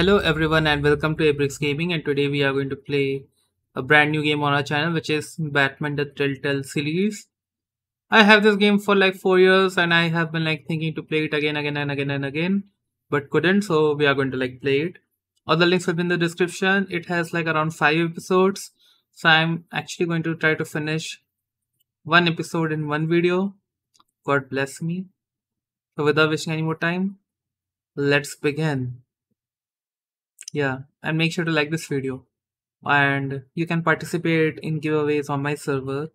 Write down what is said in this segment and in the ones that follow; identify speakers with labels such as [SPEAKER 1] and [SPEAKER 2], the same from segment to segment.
[SPEAKER 1] Hello everyone and welcome to Abrix Gaming, and today we are going to play a brand new game on our channel, which is Batman the Telltale series. I have this game for like 4 years and I have been like thinking to play it again, but couldn't, so we are going to like play it. All the links will be in the description. It has like around 5 episodes, so I'm actually going to try to finish one episode in one video. God bless me. So without wasting any more time, let's begin. Yeah, and make sure to like this video. And you can participate in giveaways on my server.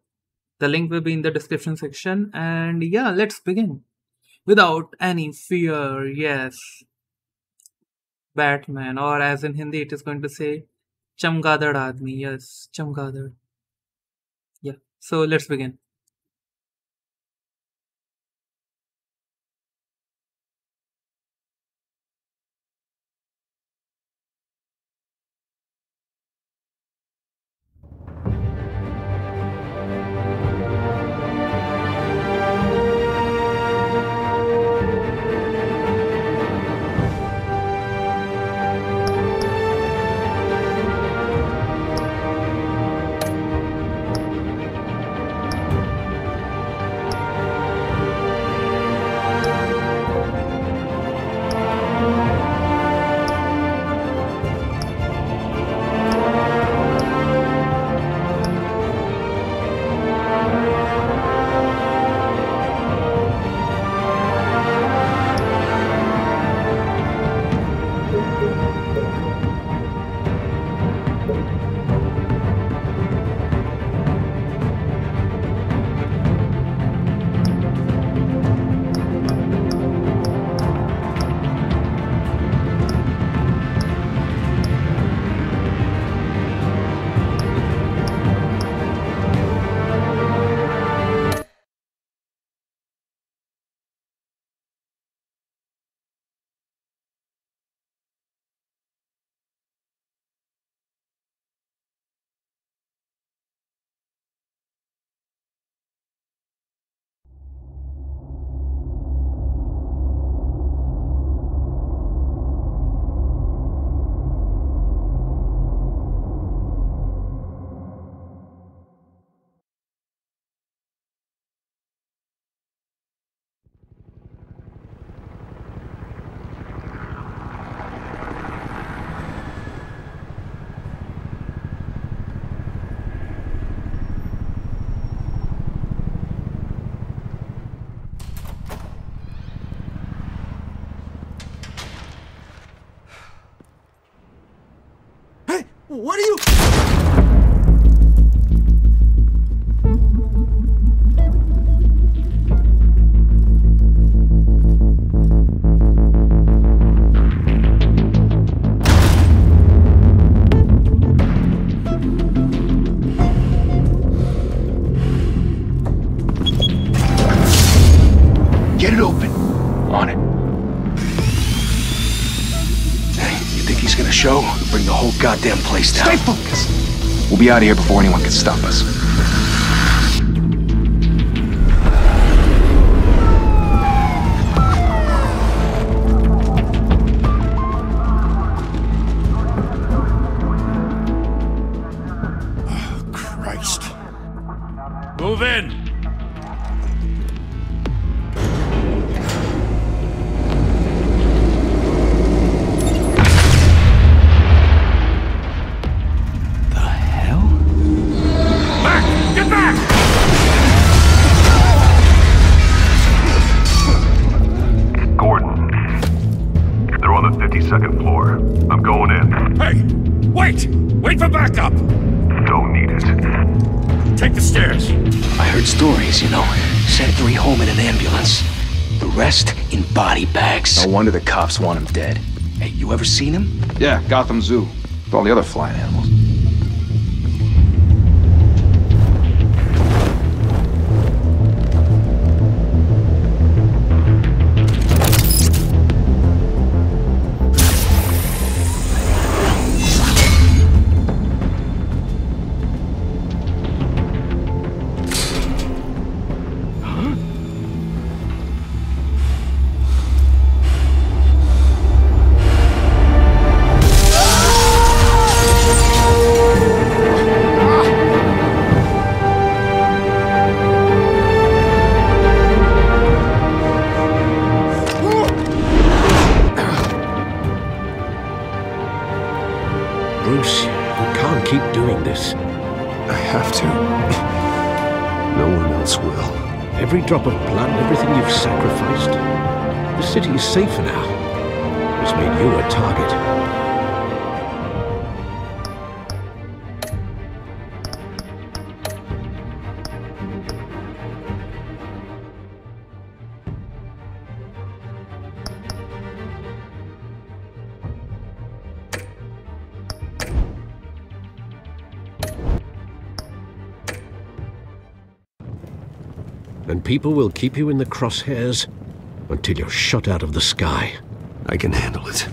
[SPEAKER 1] The link will be in the description section. And yeah, let's begin. Without any fear, yes. Batman, or as in Hindi, it is going to say Chamgadad Admi. Yes, Chamgadad. Yeah, so let's begin.
[SPEAKER 2] What are you?
[SPEAKER 3] Get it open. On it. You think he's gonna show? We'll bring the whole goddamn place down. Stay focused. We'll be out of here before anyone can stop us.
[SPEAKER 2] Oh, Christ.
[SPEAKER 4] Move in!
[SPEAKER 5] Second floor. I'm going in.
[SPEAKER 4] Hey! Wait! Wait for backup!
[SPEAKER 5] Don't need it.
[SPEAKER 4] Take the stairs.
[SPEAKER 3] I heard stories, you know. Sent 3 home in an ambulance. The rest in body bags. No wonder the cops want him dead. Hey, you ever seen him?
[SPEAKER 6] Yeah, Gotham Zoo. With all the other flying animals.
[SPEAKER 2] else will.
[SPEAKER 7] Every drop of blood, everything you've sacrificed. The city is safer now. It's made you a target. And people will keep you in the crosshairs until you're shot out of the sky.
[SPEAKER 2] I can handle it.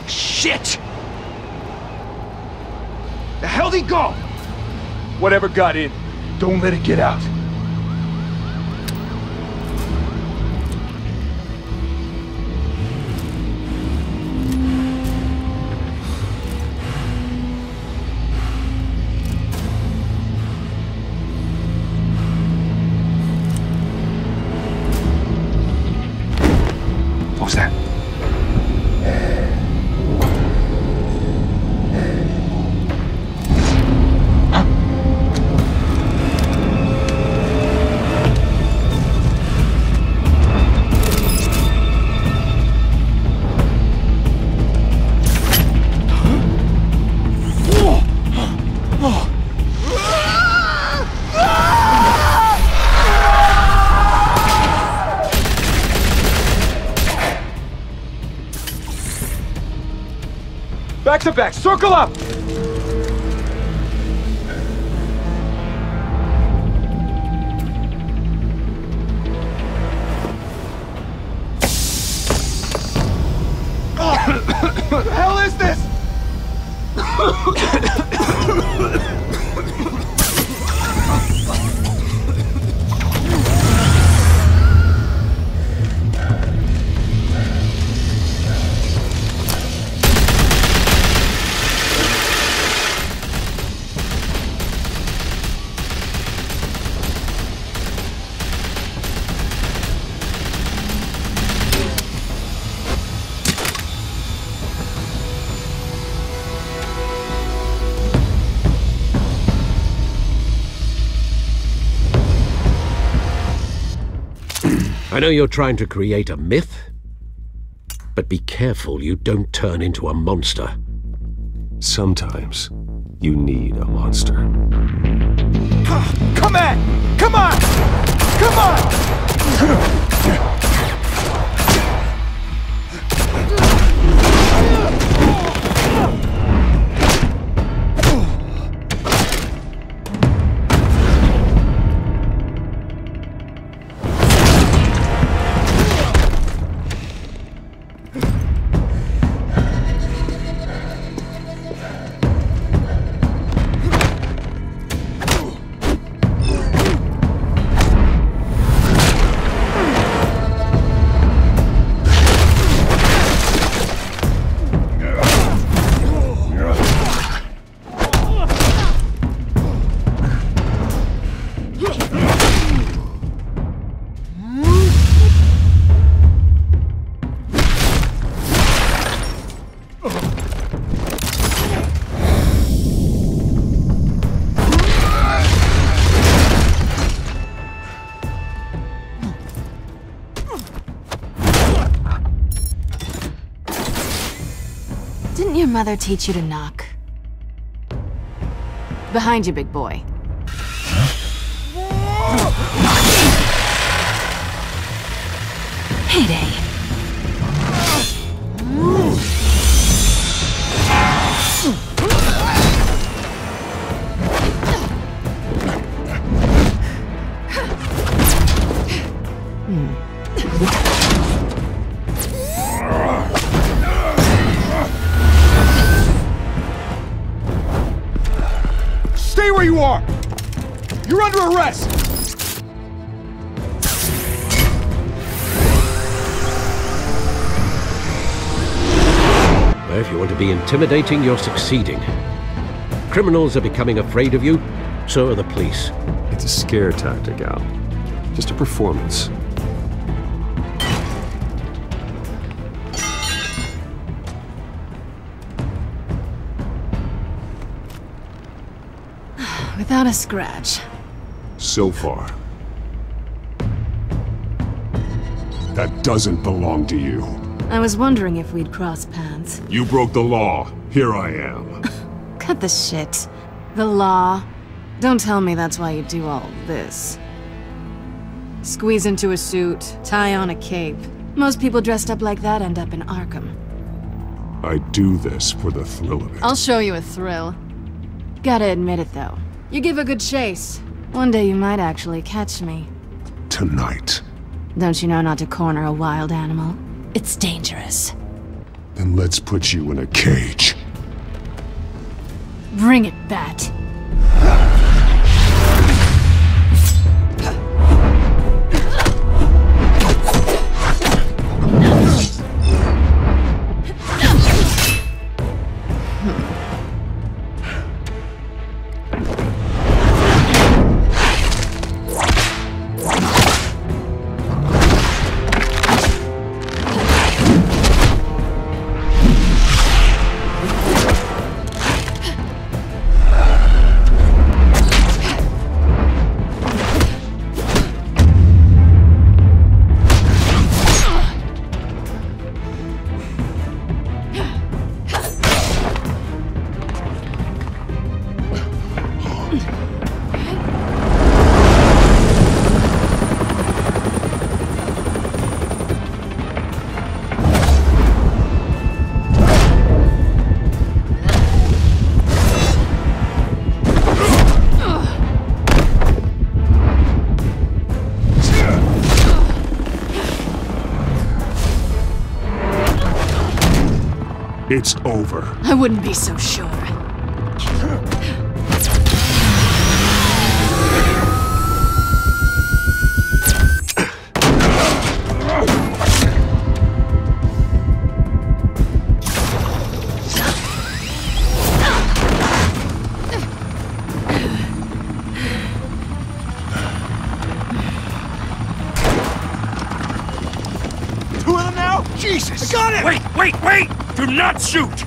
[SPEAKER 3] Shit! The hell'd he go? Whatever got in, don't let it get out. What was that? Back to back, circle up! What the hell is this?
[SPEAKER 7] I know you're trying to create a myth, but be careful you don't turn into a monster.
[SPEAKER 2] Sometimes you need a monster.
[SPEAKER 3] Come on! Come on! Come on!
[SPEAKER 8] Didn't your mother teach you to knock? Behind you, big boy. Heyday.
[SPEAKER 3] Stay where you are! You're under arrest!
[SPEAKER 7] Well, if you want to be intimidating, you're succeeding. Criminals are becoming afraid of you, so are the police.
[SPEAKER 2] It's a scare tactic, Al. Just a performance.
[SPEAKER 8] Without a scratch.
[SPEAKER 2] So far. That doesn't belong to you.
[SPEAKER 8] I was wondering if we'd cross paths.
[SPEAKER 2] You broke the law. Here I am.
[SPEAKER 8] Cut the shit. The law. Don't tell me that's why you do all this. Squeeze into a suit, tie on a cape. Most people dressed up like that end up in Arkham.
[SPEAKER 2] I do this for the thrill of it.
[SPEAKER 8] I'll show you a thrill. Gotta admit it though. You give a good chase. One day you might actually catch me.
[SPEAKER 2] Tonight.
[SPEAKER 8] Don't you know not to corner a wild animal? It's dangerous.
[SPEAKER 2] Then let's put you in a cage.
[SPEAKER 8] Bring it, Bat.
[SPEAKER 2] It's over.
[SPEAKER 8] I wouldn't be so sure.
[SPEAKER 4] Two of them now? Jesus! I got it! Wait! Do not shoot!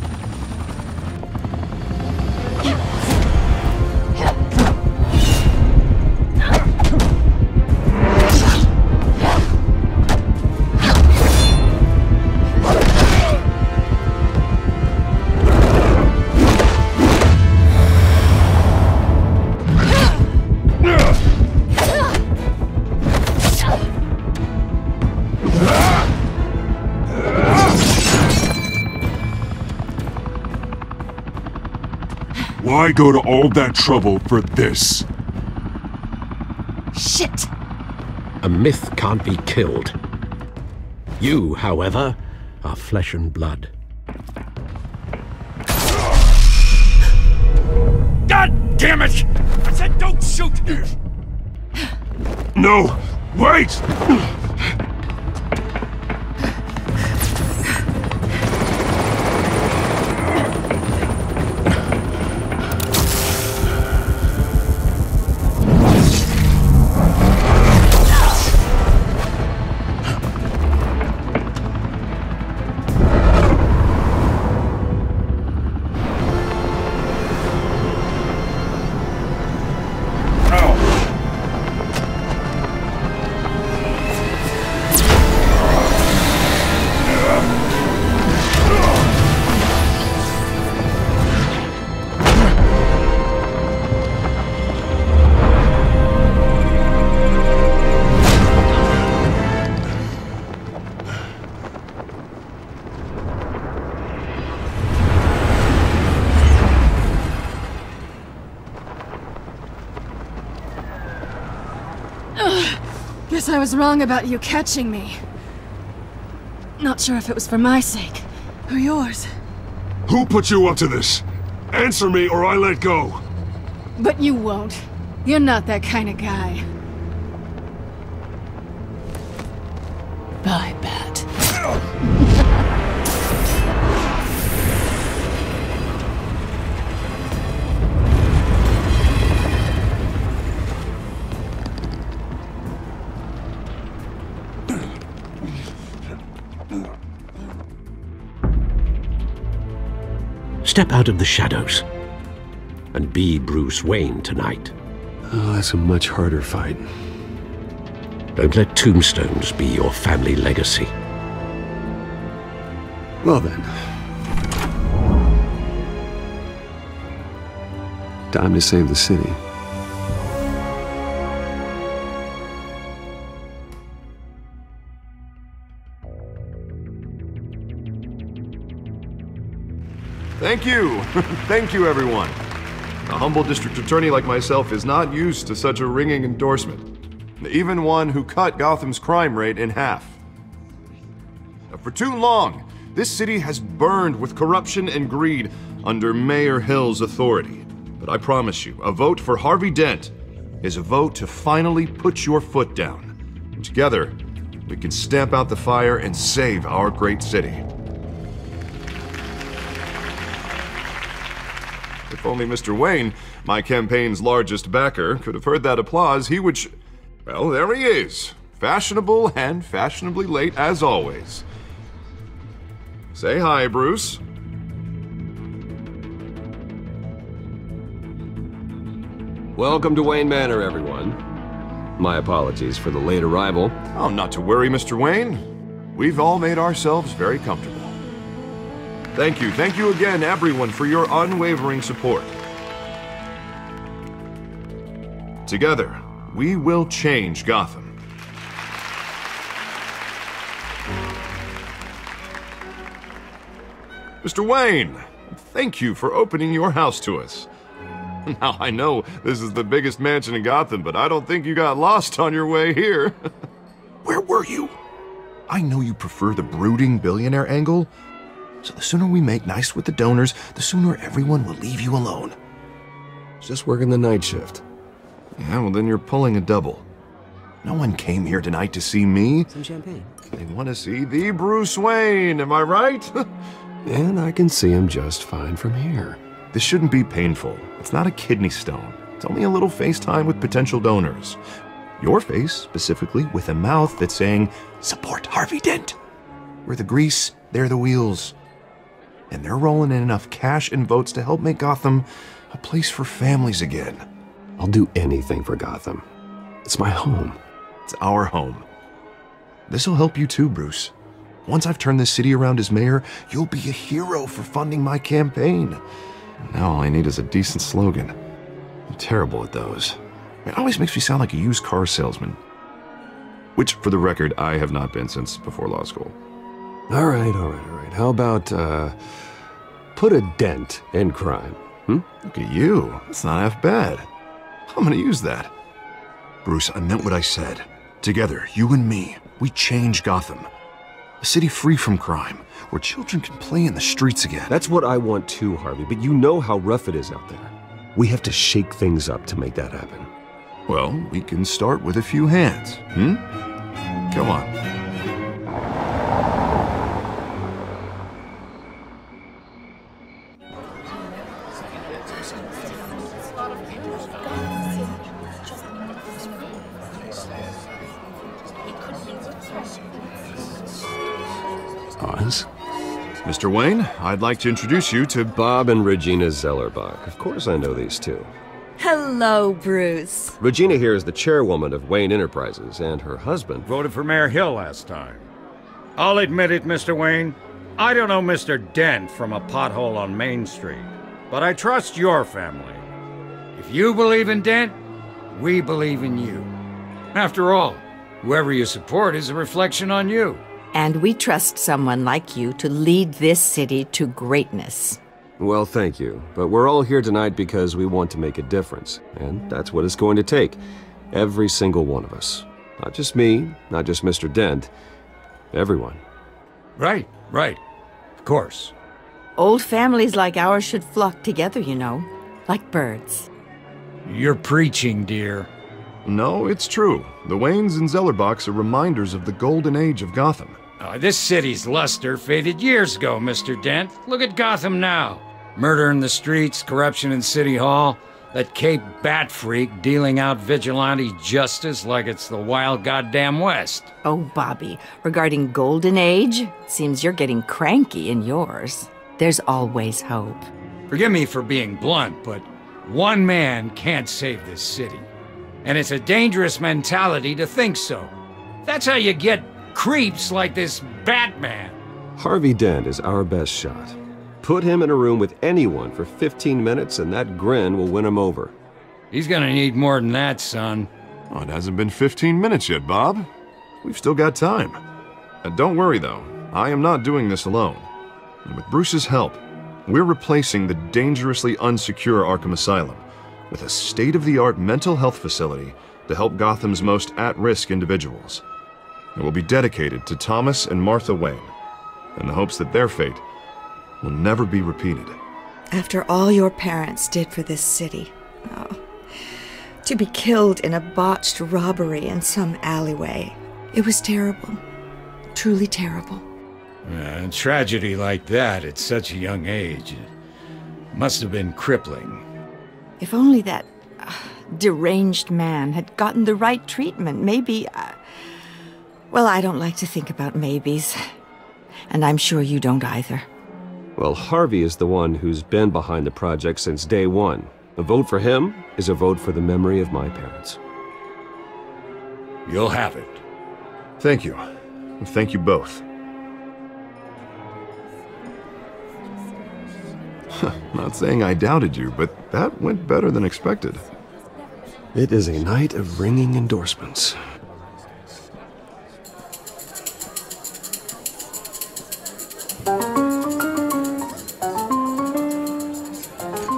[SPEAKER 2] Why go to all that trouble for this?
[SPEAKER 8] Shit!
[SPEAKER 7] A myth can't be killed. You, however, are flesh and blood.
[SPEAKER 4] God damn it! I said don't shoot!
[SPEAKER 2] No! Wait!
[SPEAKER 8] Guess I was wrong about you catching me. Not sure if it was for my sake, or yours.
[SPEAKER 2] Who put you up to this? Answer me or I let go.
[SPEAKER 8] But you won't. You're not that kind of guy. Bye, Bat.
[SPEAKER 7] Step out of the shadows and be Bruce Wayne tonight.
[SPEAKER 9] Oh, that's a much harder fight.
[SPEAKER 7] Don't let tombstones be your family legacy.
[SPEAKER 9] Well then. Time to save the city.
[SPEAKER 10] Thank you. Thank you, everyone. A humble district attorney like myself is not used to such a ringing endorsement. Even one who cut Gotham's crime rate in half. For too long, this city has burned with corruption and greed under Mayor Hill's authority. But I promise you, a vote for Harvey Dent is a vote to finally put your foot down. And together, we can stamp out the fire and save our great city. If only Mr. Wayne, my campaign's largest backer, could have heard that applause, he would well, there he is. Fashionable and fashionably late as always. Say hi, Bruce.
[SPEAKER 9] Welcome to Wayne Manor, everyone. My apologies for the late arrival.
[SPEAKER 10] Oh, not to worry, Mr. Wayne. We've all made ourselves very comfortable. Thank you again, everyone, for your unwavering support. Together, we will change Gotham. Mr. Wayne, thank you for opening your house to us. Now, I know this is the biggest mansion in Gotham, but I don't think you got lost on your way here. Where were you? I know you prefer the brooding billionaire angle, so the sooner we make nice with the donors, the sooner everyone will leave you alone.
[SPEAKER 9] Just working the night shift.
[SPEAKER 10] Yeah, well then you're pulling a double. No one came here tonight to see me.
[SPEAKER 11] Some champagne.
[SPEAKER 10] They want to see the Bruce Wayne, am I right?
[SPEAKER 9] And I can see him just fine from here.
[SPEAKER 10] This shouldn't be painful. It's not a kidney stone. It's only a little FaceTime with potential donors. Your face, specifically, with a mouth that's saying, support Harvey Dent. We're the grease, they're the wheels. And they're rolling in enough cash and votes to help make Gotham a place for families again.
[SPEAKER 9] I'll do anything for Gotham. It's my home.
[SPEAKER 10] It's our home. This'll help you too, Bruce. Once I've turned this city around as mayor, you'll be a hero for funding my campaign. Now all I need is a decent slogan. I'm terrible at those. It always makes me sound like a used car salesman. Which, for the record, I have not been since before law school.
[SPEAKER 9] All right. How about, put a dent in crime,
[SPEAKER 10] Look at you. That's not half bad. I'm gonna use that. Bruce, I meant what I said. Together, you and me, we change Gotham. A city free from crime, where children can play in the streets again.
[SPEAKER 9] That's what I want too, Harvey, but you know how rough it is out there. We have to shake things up to make that happen.
[SPEAKER 10] Well, we can start with a few hands, Come on.
[SPEAKER 9] Oz?
[SPEAKER 10] Mr. Wayne, I'd like to introduce you to
[SPEAKER 9] Bob and Regina Zellerbach. Of course I know these two.
[SPEAKER 12] Hello, Bruce.
[SPEAKER 9] Regina here is the chairwoman of Wayne Enterprises, and her husband
[SPEAKER 13] voted for Mayor Hill last time. I'll admit it, Mr. Wayne. I don't know Mr. Dent from a pothole on Main Street, but I trust your family. If you believe in Dent, we believe in you. After all, whoever you support is a reflection on you.
[SPEAKER 12] And we trust someone like you to lead this city to greatness.
[SPEAKER 9] Well, thank you. But we're all here tonight because we want to make a difference. And that's what it's going to take. Every single one of us. Not just me, not just Mr. Dent. Everyone.
[SPEAKER 13] Right. Of course.
[SPEAKER 12] Old families like ours should flock together, you know. Like birds.
[SPEAKER 13] You're preaching, dear.
[SPEAKER 10] No, it's true. The Waynes and Zellerbachs are reminders of the golden age of Gotham.
[SPEAKER 13] This city's luster faded years ago, Mr. Dent. Look at Gotham now. Murder in the streets, corruption in City Hall, that Cape Bat freak dealing out vigilante justice like it's the wild goddamn West.
[SPEAKER 12] Oh, Bobby, regarding Golden Age, seems you're getting cranky in yours. There's always hope.
[SPEAKER 13] Forgive me for being blunt, but One man can't save this city. And it's a dangerous mentality to think so. That's how you get creeps like this Batman.
[SPEAKER 9] Harvey Dent is our best shot. Put him in a room with anyone for 15 minutes and that grin will win him over.
[SPEAKER 13] He's gonna need more than that, son.
[SPEAKER 10] Oh, it hasn't been 15 minutes yet, Bob. We've still got time. And don't worry, though. I am not doing this alone. And with Bruce's help, we're replacing the dangerously unsecure Arkham Asylum with a state-of-the-art mental health facility to help Gotham's most at-risk individuals. It will be dedicated to Thomas and Martha Wayne, in the hopes that their fate will never be repeated.
[SPEAKER 11] After all your parents did for this city, to be killed in a botched robbery in some alleyway, it was terrible. Truly terrible.
[SPEAKER 13] A tragedy like that at such a young age must have been crippling.
[SPEAKER 12] If only that deranged man had gotten the right treatment, maybe... well, I don't like to think about maybes. And I'm sure you don't either.
[SPEAKER 9] Well, Harvey is the one who's been behind the project since day one. A vote for him is a vote for the memory of my parents.
[SPEAKER 13] You'll have it.
[SPEAKER 10] Thank you. Thank you both. Not saying I doubted you, but that went better than expected.
[SPEAKER 9] It is a night of ringing endorsements.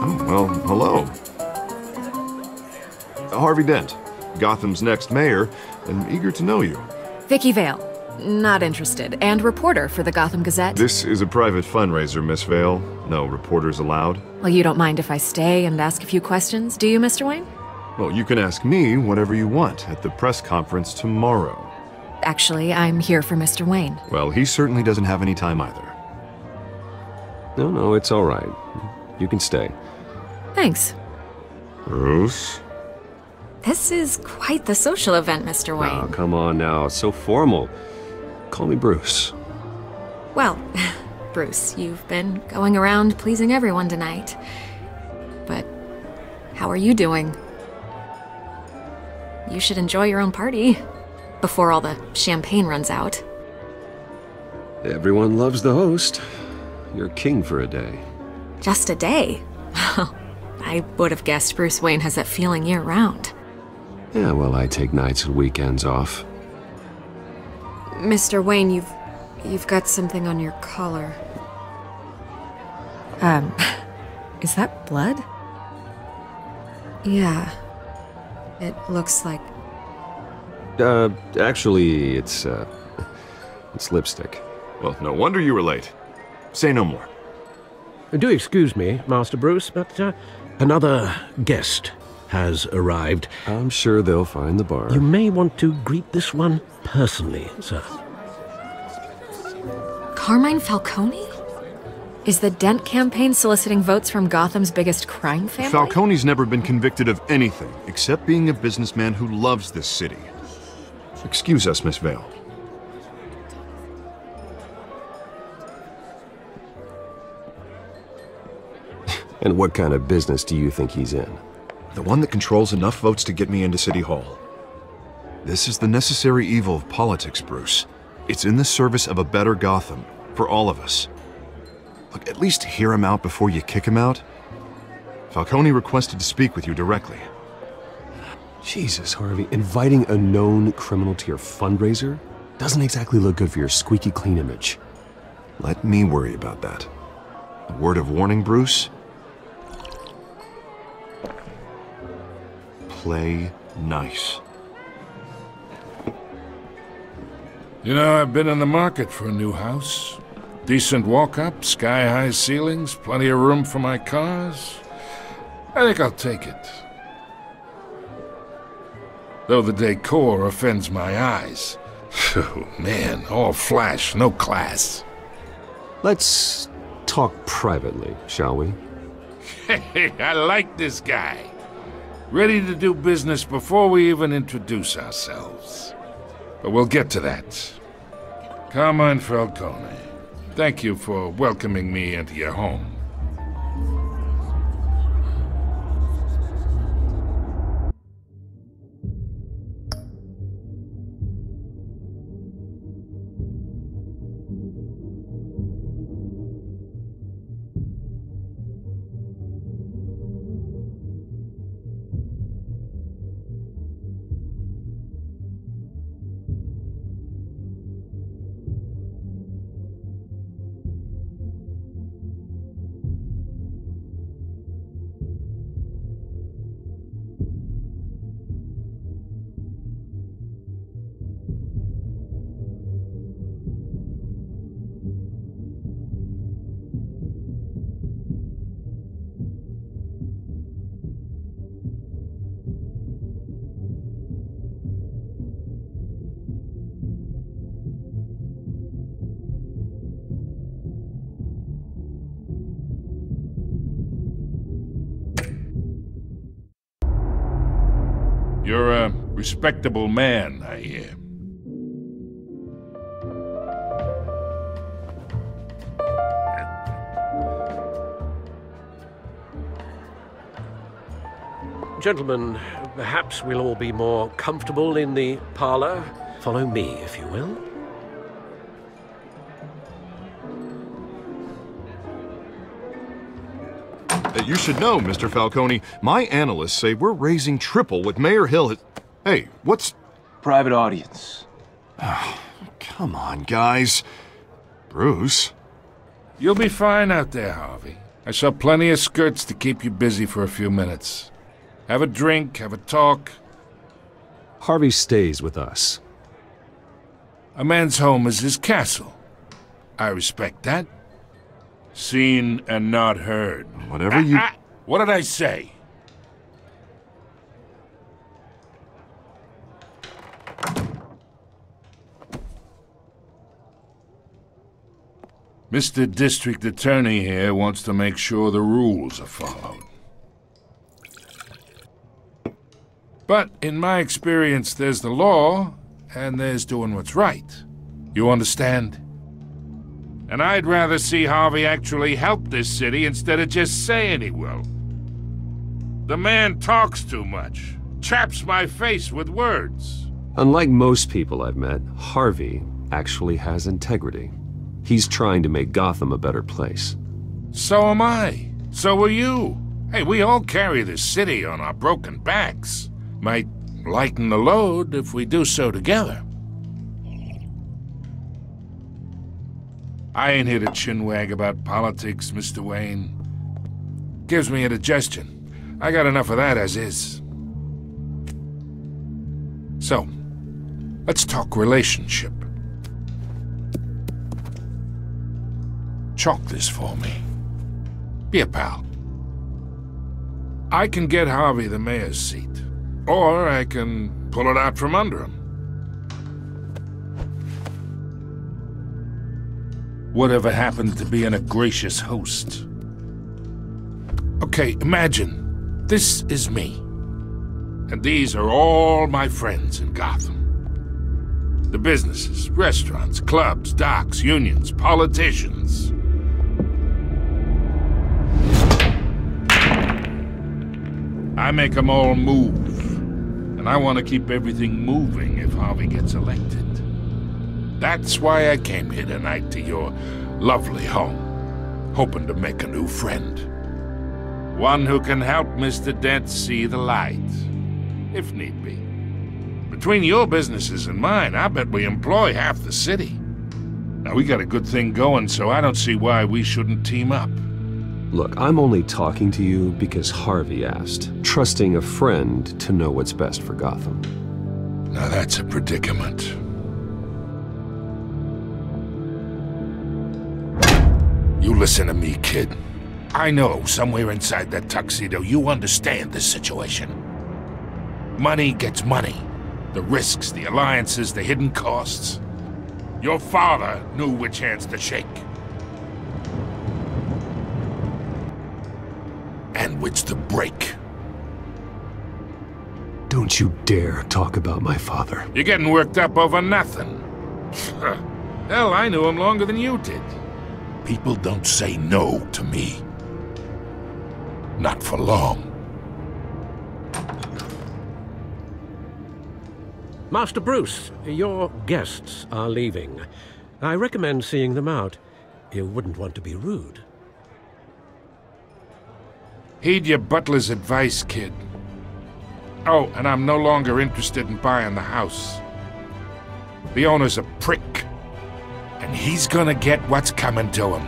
[SPEAKER 10] Oh, well, hello. Harvey Dent, Gotham's next mayor, and eager to know you.
[SPEAKER 8] Vicky Vale. Not interested. And reporter for the Gotham Gazette.
[SPEAKER 10] This is a private fundraiser, Miss Vale. No reporters allowed.
[SPEAKER 8] Well, you don't mind if I stay and ask a few questions, do you, Mr. Wayne?
[SPEAKER 10] Well, you can ask me whatever you want at the press conference tomorrow.
[SPEAKER 8] Actually, I'm here for Mr. Wayne.
[SPEAKER 10] Well, he certainly doesn't have any time either.
[SPEAKER 9] No, it's all right. You can stay.
[SPEAKER 8] Thanks.
[SPEAKER 10] Bruce?
[SPEAKER 8] This is quite the social event, Mr. Wayne.
[SPEAKER 9] Oh, come on now. It's so formal. Call me Bruce.
[SPEAKER 8] Well, Bruce, you've been going around pleasing everyone tonight. But how are you doing? You should enjoy your own party before all the champagne runs out.
[SPEAKER 9] Everyone loves the host. You're king for a day.
[SPEAKER 8] Just a day? I would have guessed Bruce Wayne has that feeling year-round.
[SPEAKER 9] Yeah, well, I take nights and weekends off.
[SPEAKER 8] Mr. Wayne, you've got something on your collar. Is that blood? Yeah. It looks like...
[SPEAKER 9] Actually, it's lipstick.
[SPEAKER 10] Well, no wonder you were late. Say no more.
[SPEAKER 7] Do excuse me, Master Bruce, but another guest has arrived.
[SPEAKER 9] I'm sure they'll find the bar.
[SPEAKER 7] You may want to greet this one personally, sir.
[SPEAKER 8] Carmine Falcone? Is the Dent campaign soliciting votes from Gotham's biggest crime family?
[SPEAKER 10] Falcone's never been convicted of anything except being a businessman who loves this city. Excuse us, Miss Vale.
[SPEAKER 9] And what kind of business do you think he's in?
[SPEAKER 10] The one that controls enough votes to get me into City Hall. This is the necessary evil of politics, Bruce. It's in the service of a better Gotham, for all of us. Look, at least hear him out before you kick him out. Falcone requested to speak with you directly.
[SPEAKER 9] Jesus, Harvey, inviting a known criminal to your fundraiser doesn't exactly look good for your squeaky clean image.
[SPEAKER 10] Let me worry about that. A word of warning, Bruce? Play nice.
[SPEAKER 14] You know, I've been in the market for a new house. Decent walk-up, sky-high ceilings, plenty of room for my cars. I think I'll take it. Though the decor offends my eyes. Oh, man, all flash, no class.
[SPEAKER 9] Let's talk privately, shall we?
[SPEAKER 14] Hey, I like this guy. Ready to do business before we even introduce ourselves. But we'll get to that. Carmine Falcone, thank you for welcoming me into your home. You're a respectable man, I hear.
[SPEAKER 7] Gentlemen, perhaps we'll all be more comfortable in the parlor. Follow me, if you will.
[SPEAKER 10] You should know, Mr. Falcone, my analysts say we're raising triple what Mayor Hill has... Hey, what's...
[SPEAKER 3] Private audience.
[SPEAKER 10] Come on, guys. Bruce?
[SPEAKER 14] You'll be fine out there, Harvey. I saw plenty of skirts to keep you busy for a few minutes. Have a drink, have a talk.
[SPEAKER 9] Harvey stays with us.
[SPEAKER 14] A man's home is his castle. I respect that. Seen and not heard.
[SPEAKER 10] Whatever you...
[SPEAKER 14] What did I say? Mr. District Attorney here wants to make sure the rules are followed. But in my experience, there's the law, and there's doing what's right. You understand? And I'd rather see Harvey actually help this city instead of just saying he will. The man talks too much, chaps my face with words.
[SPEAKER 9] Unlike most people I've met, Harvey actually has integrity. He's trying to make Gotham a better place.
[SPEAKER 14] So am I. So are you. Hey, we all carry this city on our broken backs. Might lighten the load if we do so together. I ain't here to chinwag about politics, Mr. Wayne. Gives me indigestion. I got enough of that as is. So, let's talk relationship. Chalk this for me. Be a pal. I can get Harvey the mayor's seat, or I can pull it out from under him. Whatever happened to being a gracious host? Okay, imagine, this is me. And these are all my friends in Gotham. The businesses, restaurants, clubs, docks, unions, politicians. I make them all move. And I want to keep everything moving if Harvey gets elected. That's why I came here tonight to your lovely home, hoping to make a new friend. One who can help Mr. Dent see the light, if need be. Between your businesses and mine, I bet we employ half the city. Now, we got a good thing going, so I don't see why we shouldn't team up.
[SPEAKER 9] Look, I'm only talking to you because Harvey asked, trusting a friend to know what's best for Gotham.
[SPEAKER 14] Now that's a predicament. You listen to me, kid. I know somewhere inside that tuxedo you understand this situation. Money gets money. The risks, the alliances, the hidden costs. Your father knew which hands to shake. And which to break.
[SPEAKER 9] Don't you dare talk about my father.
[SPEAKER 14] You're getting worked up over nothing. Hell, I knew him longer than you did. People don't say no to me. Not for long.
[SPEAKER 7] Master Bruce, your guests are leaving. I recommend seeing them out. You wouldn't want to be rude.
[SPEAKER 14] Heed your butler's advice, kid. Oh, and I'm no longer interested in buying the house. The owner's a prick. And he's gonna get what's coming to him.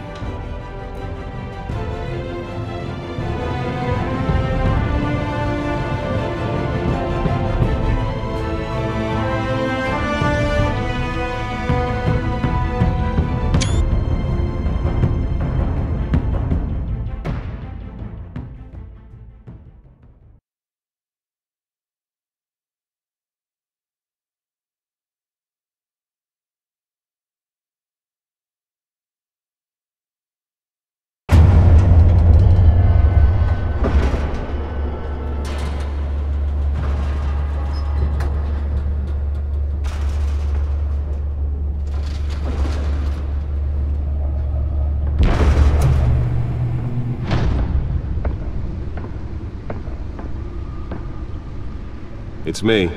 [SPEAKER 9] It's me.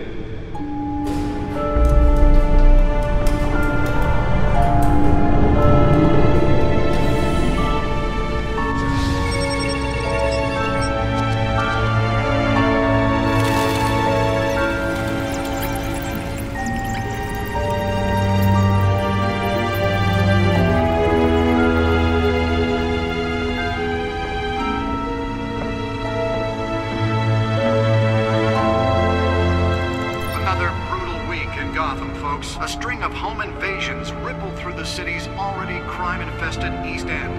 [SPEAKER 15] A string of home invasions rippled through the city's already crime-infested East End.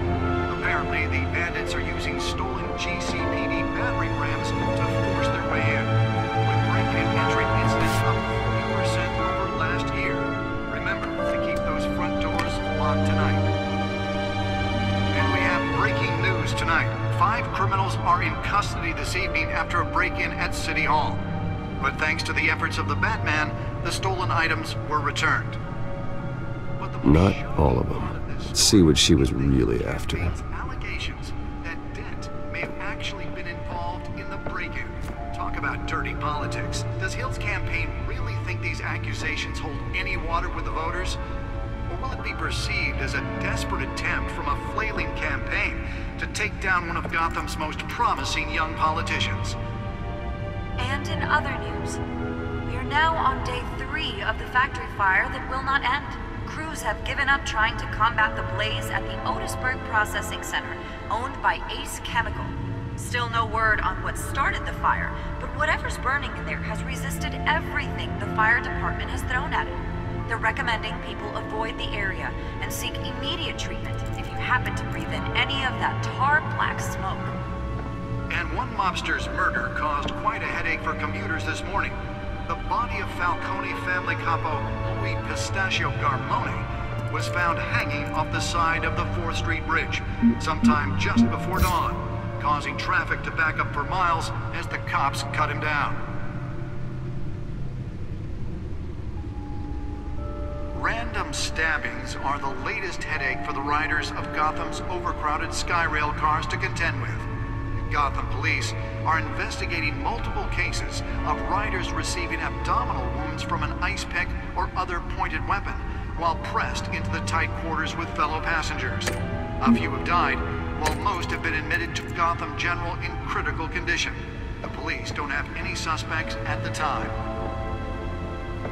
[SPEAKER 15] Apparently, the bandits are using stolen GCPD battering rams to force their way in, with break-in entry incidents up 40% over last year. Remember to keep those front doors locked tonight. And we have breaking news tonight. 5 criminals are in custody this evening after a break-in at City Hall. But thanks to the efforts of the Batman, the stolen items were returned.
[SPEAKER 9] Not all of them. Let's see what she was really after.
[SPEAKER 15] Allegations that Dent may have actually been involved in the break-in. Talk about dirty politics. Does Hill's campaign really think these accusations hold any water with the voters? Or will it be perceived as a desperate attempt from a flailing campaign to take down one of Gotham's most promising young politicians?
[SPEAKER 16] And in other news, we are now on day 3 of the factory fire that will not end. Crews have given up trying to combat the blaze at the Otisburg Processing Center, owned by Ace Chemical. Still no word on what started the fire, but whatever's burning in there has resisted everything the fire department has thrown at it. They're recommending people avoid the area and seek immediate treatment if you happen to breathe in any of that tar black smoke.
[SPEAKER 15] And one mobster's murder caused quite a headache for commuters this morning. The body of Falcone family capo Louis Pistachio Garmone was found hanging off the side of the 4th Street Bridge sometime just before dawn, causing traffic to back up for miles as the cops cut him down. Random stabbings are the latest headache for the riders of Gotham's overcrowded Skyrail cars to contend with. Gotham police are investigating multiple cases of riders receiving abdominal wounds from an ice pick or other pointed weapon while pressed into the tight quarters with fellow passengers. A few have died, while most have been admitted to Gotham General in critical condition. The police don't have any suspects at the time.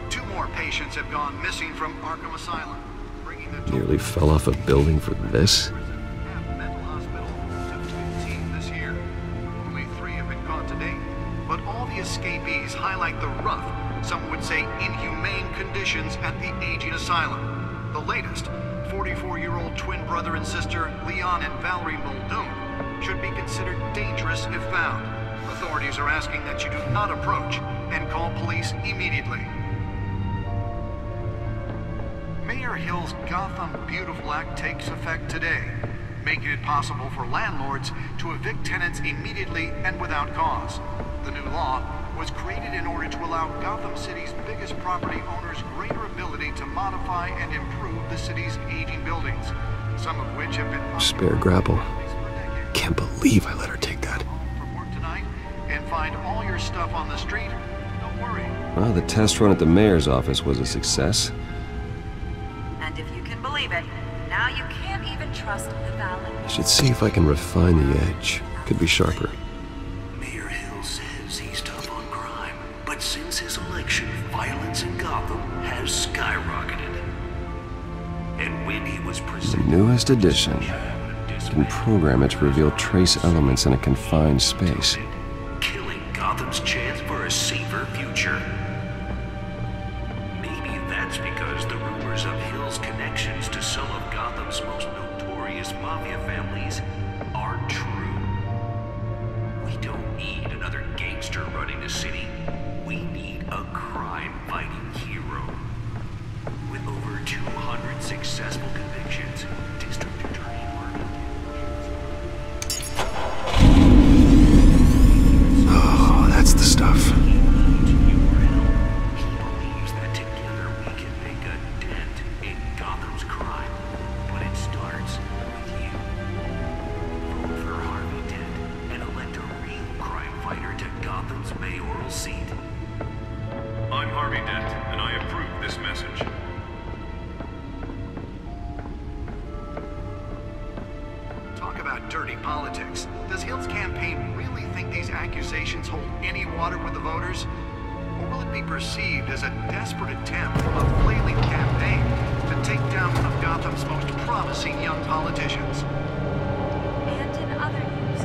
[SPEAKER 15] 2 more patients have gone missing from Arkham Asylum, bringing the
[SPEAKER 9] Nearly fell off a building for this?
[SPEAKER 15] But all the escapees highlight the rough, some would say inhumane conditions at the aging asylum. The latest, 44-year-old twin brother and sister Leon and Valerie Muldoon, should be considered dangerous if found. Authorities are asking that you do not approach and call police immediately. Mayor Hill's Gotham Beautiful Act takes effect today, making it possible for landlords to evict tenants immediately and without cause. The new law was created in order to allow Gotham City's biggest property owners greater ability to modify and improve the city's aging buildings, some of which have been
[SPEAKER 9] spare grapple. Can't believe I let her take that.
[SPEAKER 15] From work tonight and find all your stuff on the street. Don't worry.
[SPEAKER 9] Well, the test run at the mayor's office was a success.
[SPEAKER 16] And if you can believe it, now you can't even trust the valet.
[SPEAKER 9] I should see if I can refine the edge. Could be sharper.
[SPEAKER 17] Mayor Hill says he's tough on crime, but since his election, violence in Gotham has skyrocketed. And when he was presented...
[SPEAKER 9] Newest edition. You can program it to reveal trace elements in a confined space.
[SPEAKER 17] Killing Gotham's chance for a safer future. Maybe that's because the rumors of Hill's connections to some of Gotham's most notorious mafia families are true. We don't need another gangster running the city. We need a crime-fighting hero. With over 200 successful convictions, District Attorney Martin.
[SPEAKER 9] Oh, that's the stuff.
[SPEAKER 18] I'm Harvey Dent, and I approve this message.
[SPEAKER 15] Talk about dirty politics. Does Hill's campaign really think these accusations hold any water with the voters? Or will it be perceived as a desperate attempt from a flailing campaign to take down one of Gotham's most promising young politicians?
[SPEAKER 16] And in other news,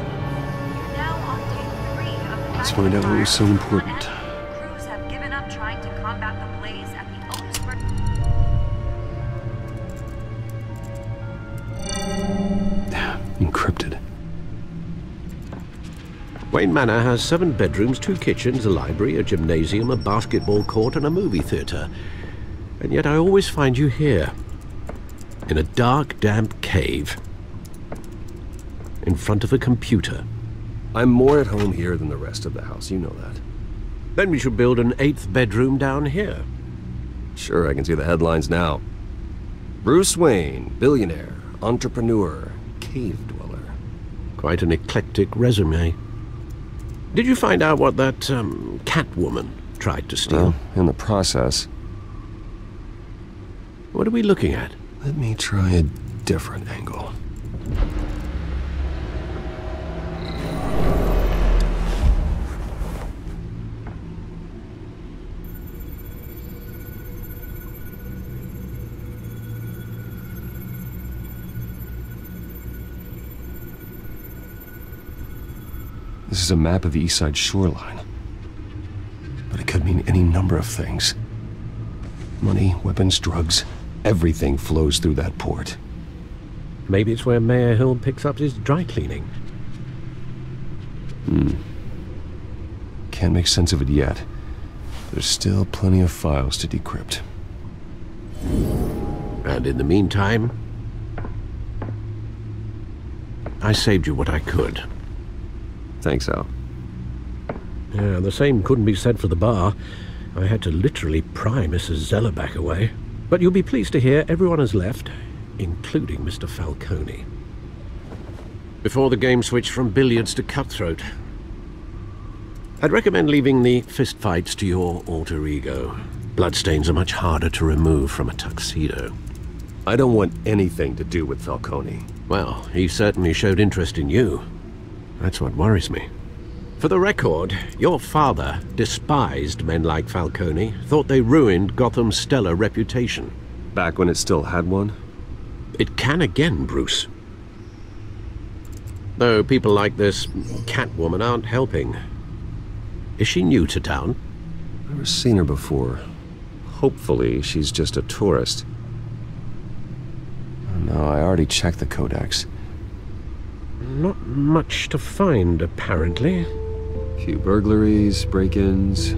[SPEAKER 16] you're now on day 3 of the
[SPEAKER 9] Let's find out what was so important.
[SPEAKER 16] Crews have given up trying to combat the blaze at the Otisburg.
[SPEAKER 9] Encrypted.
[SPEAKER 7] Wayne Manor has 7 bedrooms, 2 kitchens, a library, a gymnasium, a basketball court, and a movie theatre. And yet I always find you here, in a dark, damp cave, in front of a computer.
[SPEAKER 9] I'm more at home here than the rest of the house, you know that.
[SPEAKER 7] Then we should build an 8th bedroom down here.
[SPEAKER 9] Sure, I can see the headlines now. Bruce Wayne, billionaire, entrepreneur, cave dweller.
[SPEAKER 7] Quite an eclectic resume. Did you find out what that, Catwoman tried to steal?
[SPEAKER 9] Well, in the process.
[SPEAKER 7] What are we looking at?
[SPEAKER 9] Let me try a different angle. This is a map of the East Side shoreline. But it could mean any number of things. Money, weapons, drugs, everything flows through that port.
[SPEAKER 7] Maybe it's where Mayor Hill picks up his dry cleaning.
[SPEAKER 9] Can't make sense of it yet. There's still plenty of files to decrypt.
[SPEAKER 7] And in the meantime, I saved you what I could.
[SPEAKER 9] Thanks, Al.
[SPEAKER 7] Yeah, the same couldn't be said for the bar. I had to literally pry Mrs. Zeller back away. But you'll be pleased to hear everyone has left, including Mr. Falcone. Before the game switched from billiards to cutthroat. I'd recommend leaving the fistfights to your alter ego. Bloodstains are much harder to remove from a tuxedo.
[SPEAKER 9] I don't want anything to do with Falcone.
[SPEAKER 7] Well, he certainly showed interest in you. That's what worries me. For the record, your father despised men like Falcone, thought they ruined Gotham's stellar reputation.
[SPEAKER 9] Back when it still had one?
[SPEAKER 7] It can again, Bruce. Though people like this Catwoman aren't helping. Is she new to town?
[SPEAKER 9] Never seen her before. Hopefully, she's just a tourist. No, I already checked the codex.
[SPEAKER 7] Not much to find, apparently.
[SPEAKER 9] Few burglaries, break-ins.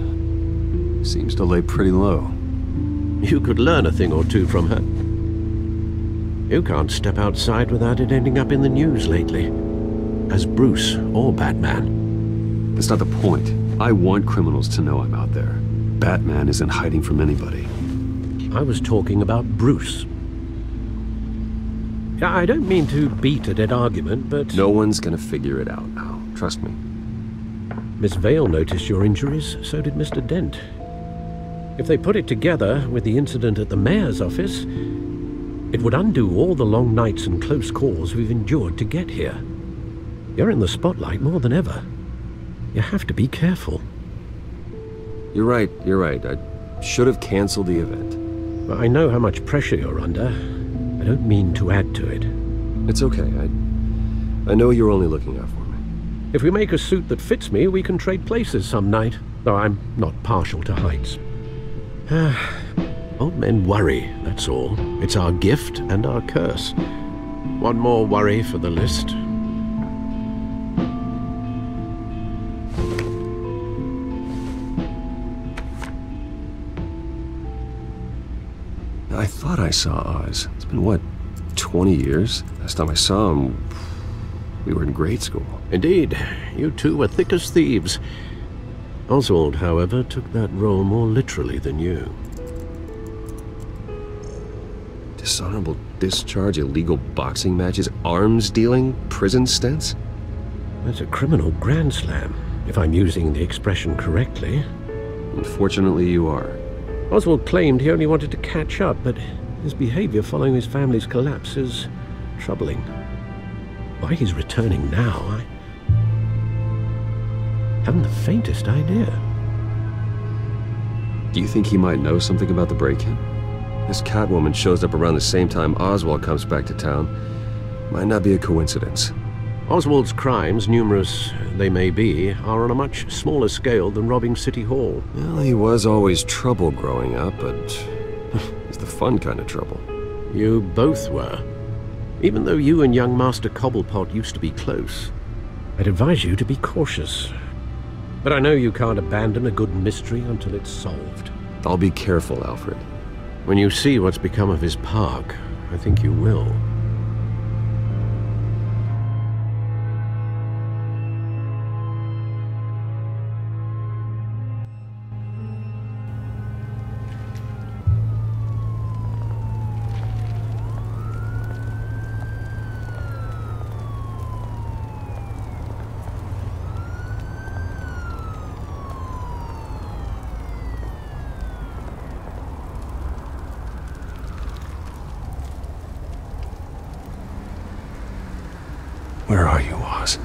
[SPEAKER 9] Seems to lay pretty low.
[SPEAKER 7] You could learn a thing or two from her. You can't step outside without it ending up in the news lately. As Bruce or Batman.
[SPEAKER 9] That's not the point. I want criminals to know I'm out there. Batman isn't hiding from anybody.
[SPEAKER 7] I was talking about Bruce. I don't mean to beat a dead argument, but...
[SPEAKER 9] No one's gonna figure it out now. Trust me.
[SPEAKER 7] Miss Vale noticed your injuries, so did Mr. Dent. If they put it together with the incident at the mayor's office, it would undo all the long nights and close calls we've endured to get here. You're in the spotlight more than ever. You have to be careful.
[SPEAKER 9] You're right. I should have canceled the event.
[SPEAKER 7] I know how much pressure you're under. I don't mean to add to it.
[SPEAKER 9] It's okay. I know you're only looking out for me.
[SPEAKER 7] If we make a suit that fits me, we can trade places some night, though I'm not partial to heights. Old men worry, that's all. It's our gift and our curse. One more worry for the list.
[SPEAKER 9] I thought I saw Oz. It's been, what, 20 years? Last time I saw him, we were in grade school.
[SPEAKER 7] Indeed. You two were thick as thieves. Oswald, however, took that role more literally than you.
[SPEAKER 9] Dishonorable discharge, illegal boxing matches, arms dealing, prison stints?
[SPEAKER 7] That's a criminal grand slam, if I'm using the expression correctly.
[SPEAKER 9] Unfortunately, you are.
[SPEAKER 7] Oswald claimed he only wanted to catch up, but his behavior following his family's collapse is troubling. Why he's returning now, I haven't the faintest idea.
[SPEAKER 9] Do you think he might know something about the break-in? This Catwoman shows up around the same time Oswald comes back to town. Might not be a coincidence.
[SPEAKER 7] Oswald's crimes, numerous they may be, are on a much smaller scale than robbing City Hall.
[SPEAKER 9] Well, he was always trouble growing up, but it's the fun kind of trouble.
[SPEAKER 7] You both were. Even though you and young Master Cobblepot used to be close, I'd advise you to be cautious. But I know you can't abandon a good mystery until it's solved.
[SPEAKER 9] I'll be careful, Alfred.
[SPEAKER 7] When you see what's become of his park, I think you will.
[SPEAKER 9] Where are you, Oz?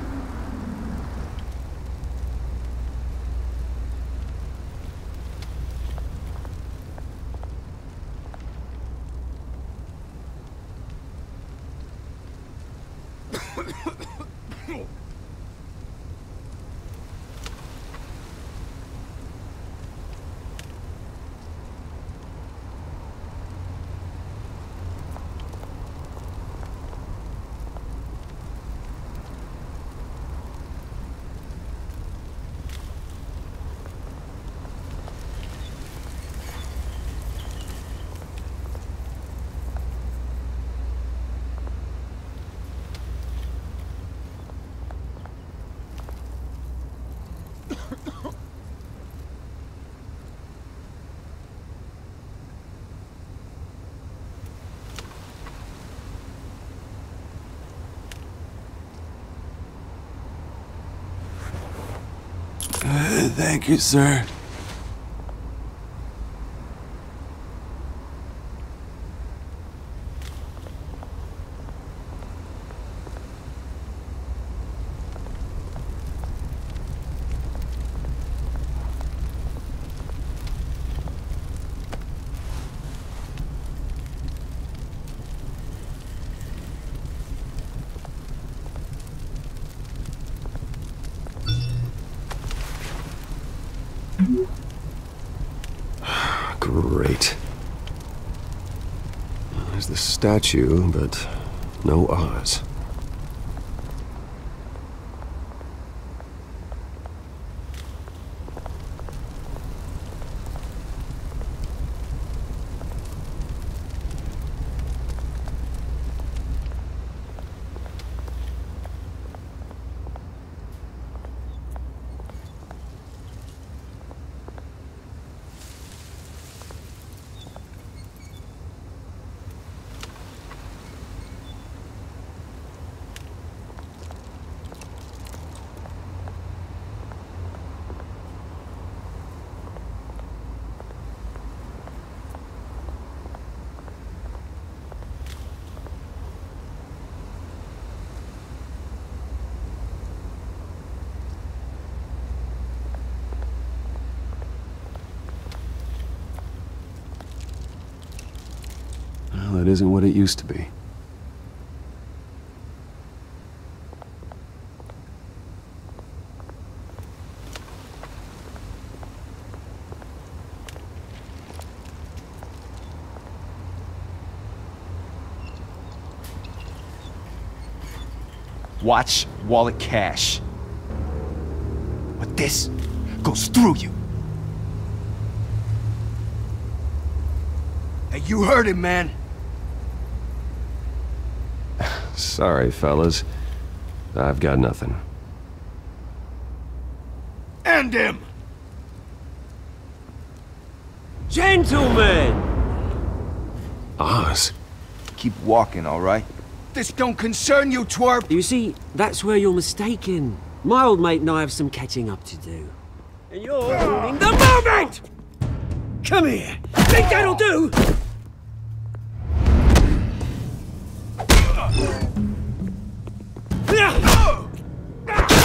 [SPEAKER 19] Thank you, sir.
[SPEAKER 9] Great. There's the statue, but no Oz. Well, it isn't what it used to be.
[SPEAKER 19] Watch wallet cash. But this goes through you. Hey, you heard him, man.
[SPEAKER 9] Sorry, fellas. I've got nothing.
[SPEAKER 19] End him!
[SPEAKER 20] Gentlemen!
[SPEAKER 9] Oz?
[SPEAKER 19] Keep walking, all right? This don't concern you, twerp!
[SPEAKER 20] You see, that's where you're mistaken. My old mate and I have some catching up to do. And you're ruining the moment! Come here! Think that'll do?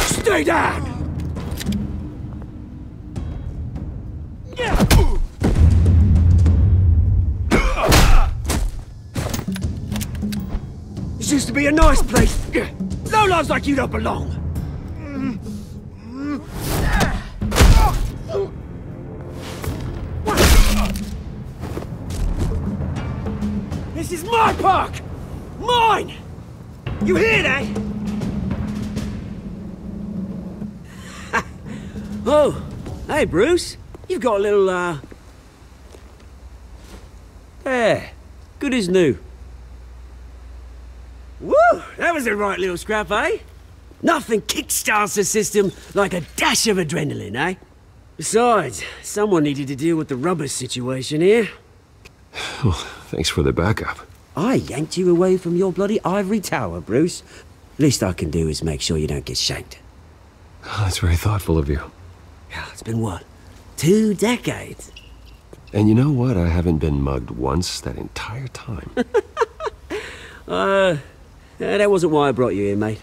[SPEAKER 20] Stay down! This used to be a nice place. No lives like you don't belong. This is my park! Mine! You hear that? Oh, hey Bruce. You've got a little, there. Good as new. Woo! That was a right little scrap, eh? Nothing kickstarts the system like a dash of adrenaline, eh? Besides, someone needed to deal with the rubber situation here.
[SPEAKER 9] Oh, thanks for the backup.
[SPEAKER 20] I yanked you away from your bloody ivory tower, Bruce. Least I can do is make sure you don't get shanked.
[SPEAKER 9] Oh, that's very thoughtful of you.
[SPEAKER 20] Yeah, it's been what? 2 decades?
[SPEAKER 9] And you know what? I haven't been mugged once that entire time.
[SPEAKER 20] That wasn't why I brought you here, mate.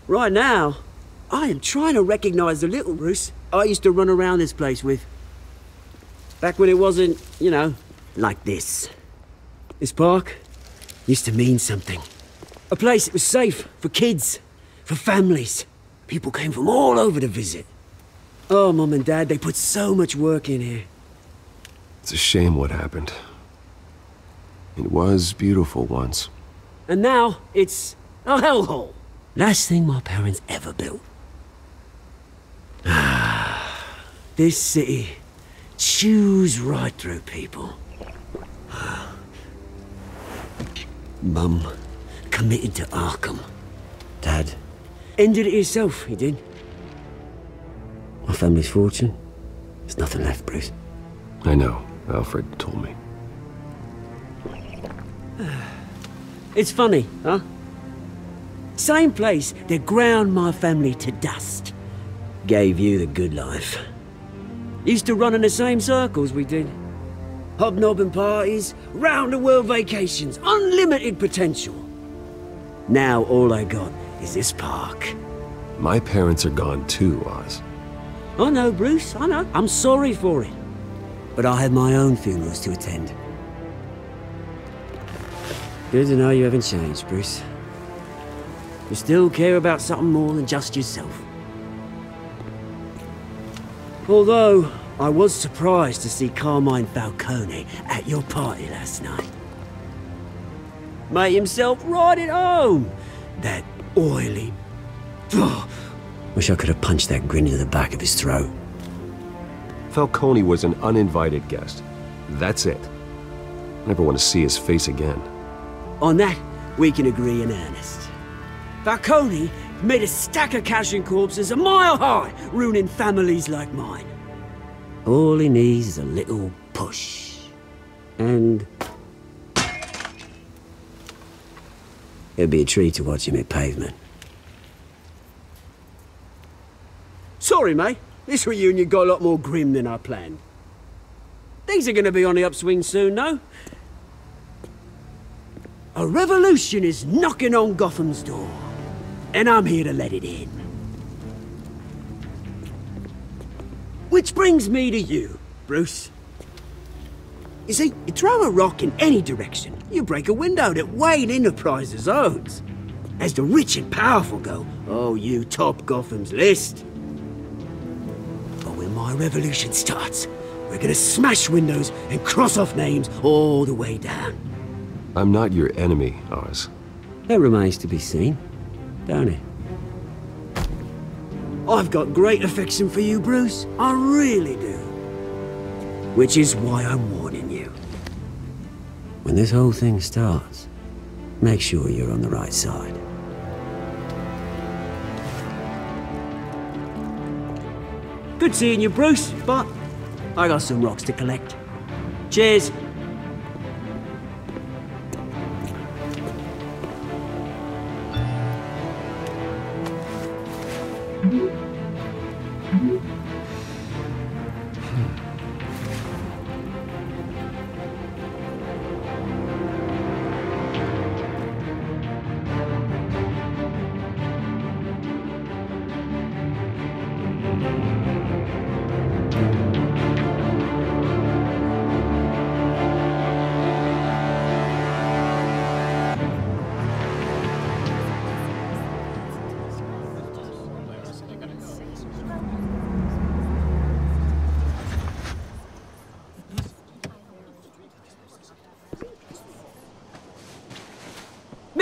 [SPEAKER 20] Right now, I am trying to recognize the little Bruce I used to run around this place with. Back when it wasn't, you know, like this. This park used to mean something. A place that was safe for kids, for families. People came from all over to visit. Oh, Mum and Dad, they put so much work in here.
[SPEAKER 9] It's a shame what happened. It was beautiful once.
[SPEAKER 20] And now, it's a hellhole. Last thing my parents ever built. This city chews right through people. Mum committed to Arkham. Dad ended it himself, he did. My family's fortune, there's nothing left, Bruce.
[SPEAKER 9] I know. Alfred told me.
[SPEAKER 20] It's funny, huh? Same place that ground my family to dust. Gave you the good life. Used to run in the same circles we did. Hobnobbing parties, round-the-world vacations, unlimited potential. Now all I got is this park.
[SPEAKER 9] My parents are gone too, Oz.
[SPEAKER 20] I know, Bruce, I know. I'm sorry for it. But I have my own funerals to attend. Good to know you haven't changed, Bruce. You still care about something more than just yourself. Although, I was surprised to see Carmine Falcone at your party last night. Made himself right at home. That oily... Oh, wish I could have punched that grin into the back of his throat.
[SPEAKER 9] Falcone was an uninvited guest. That's it. Never want to see his face again.
[SPEAKER 20] On that, we can agree in earnest. Falcone made a stack of cashing corpses a mile high, ruining families like mine. All he needs is a little push. And... it'll be a treat to watch him hit pavement. Sorry, mate. This reunion got a lot more grim than I planned. Things are gonna be on the upswing soon, though. A revolution is knocking on Gotham's door. And I'm here to let it in. Which brings me to you, Bruce. You see, you throw a rock in any direction, you break a window that Wayne Enterprises owns. As the rich and powerful go, oh, you top Gotham's list. But when my revolution starts, we're gonna smash windows and cross off names all the way down.
[SPEAKER 9] I'm not your enemy, Oz.
[SPEAKER 20] That remains to be seen, don't it? I've got great affection for you, Bruce. I really do. Which is why I'm warning you. When this whole thing starts, make sure you're on the right side. Good seeing you, Bruce, but I got some rocks to collect. Cheers.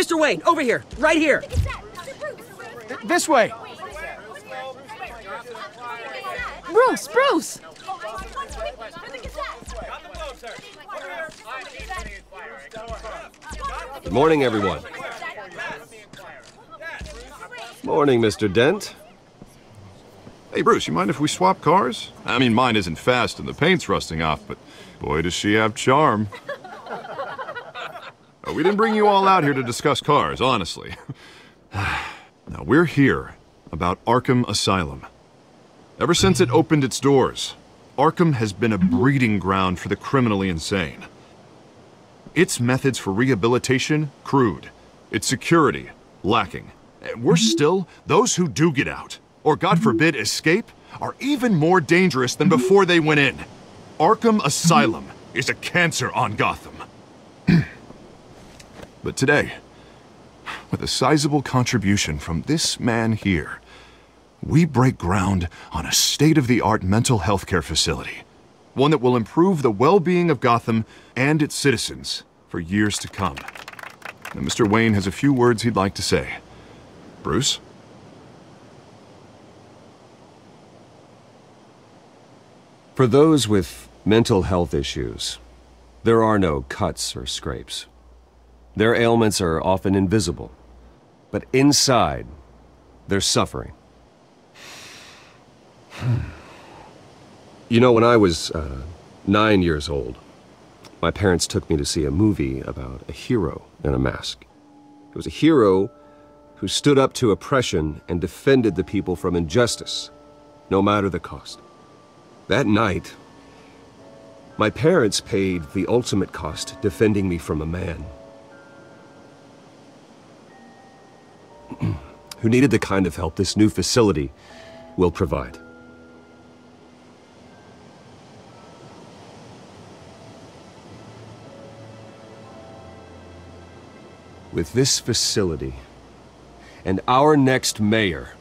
[SPEAKER 20] Mr. Wayne, over here, right here.
[SPEAKER 19] This way.
[SPEAKER 8] Bruce!
[SPEAKER 9] Good morning, everyone. Morning, Mr. Dent.
[SPEAKER 10] Hey, Bruce, you mind if we swap cars? I mean, mine isn't fast and the paint's rusting off, but boy, does she have charm. We didn't bring you all out here to discuss cars, honestly. Now, we're here about Arkham Asylum. Ever since it opened its doors, Arkham has been a breeding ground for the criminally insane. Its methods for rehabilitation, crude. Its security, lacking. And worse still, those who do get out, or God forbid escape, are even more dangerous than before they went in. Arkham Asylum is a cancer on Gotham. But today, with a sizable contribution from this man here, we break ground on a state-of-the-art mental health care facility. One that will improve the well-being of Gotham and its citizens for years to come. Now, Mr. Wayne has a few words he'd like to say. Bruce?
[SPEAKER 9] For those with mental health issues, there are no cuts or scrapes. Their ailments are often invisible, but inside, they're suffering. You know, when I was 9 years old, my parents took me to see a movie about a hero in a mask. It was a hero who stood up to oppression and defended the people from injustice, no matter the cost. That night, my parents paid the ultimate cost defending me from a man who needed the kind of help this new facility will provide. With this facility and our next mayor,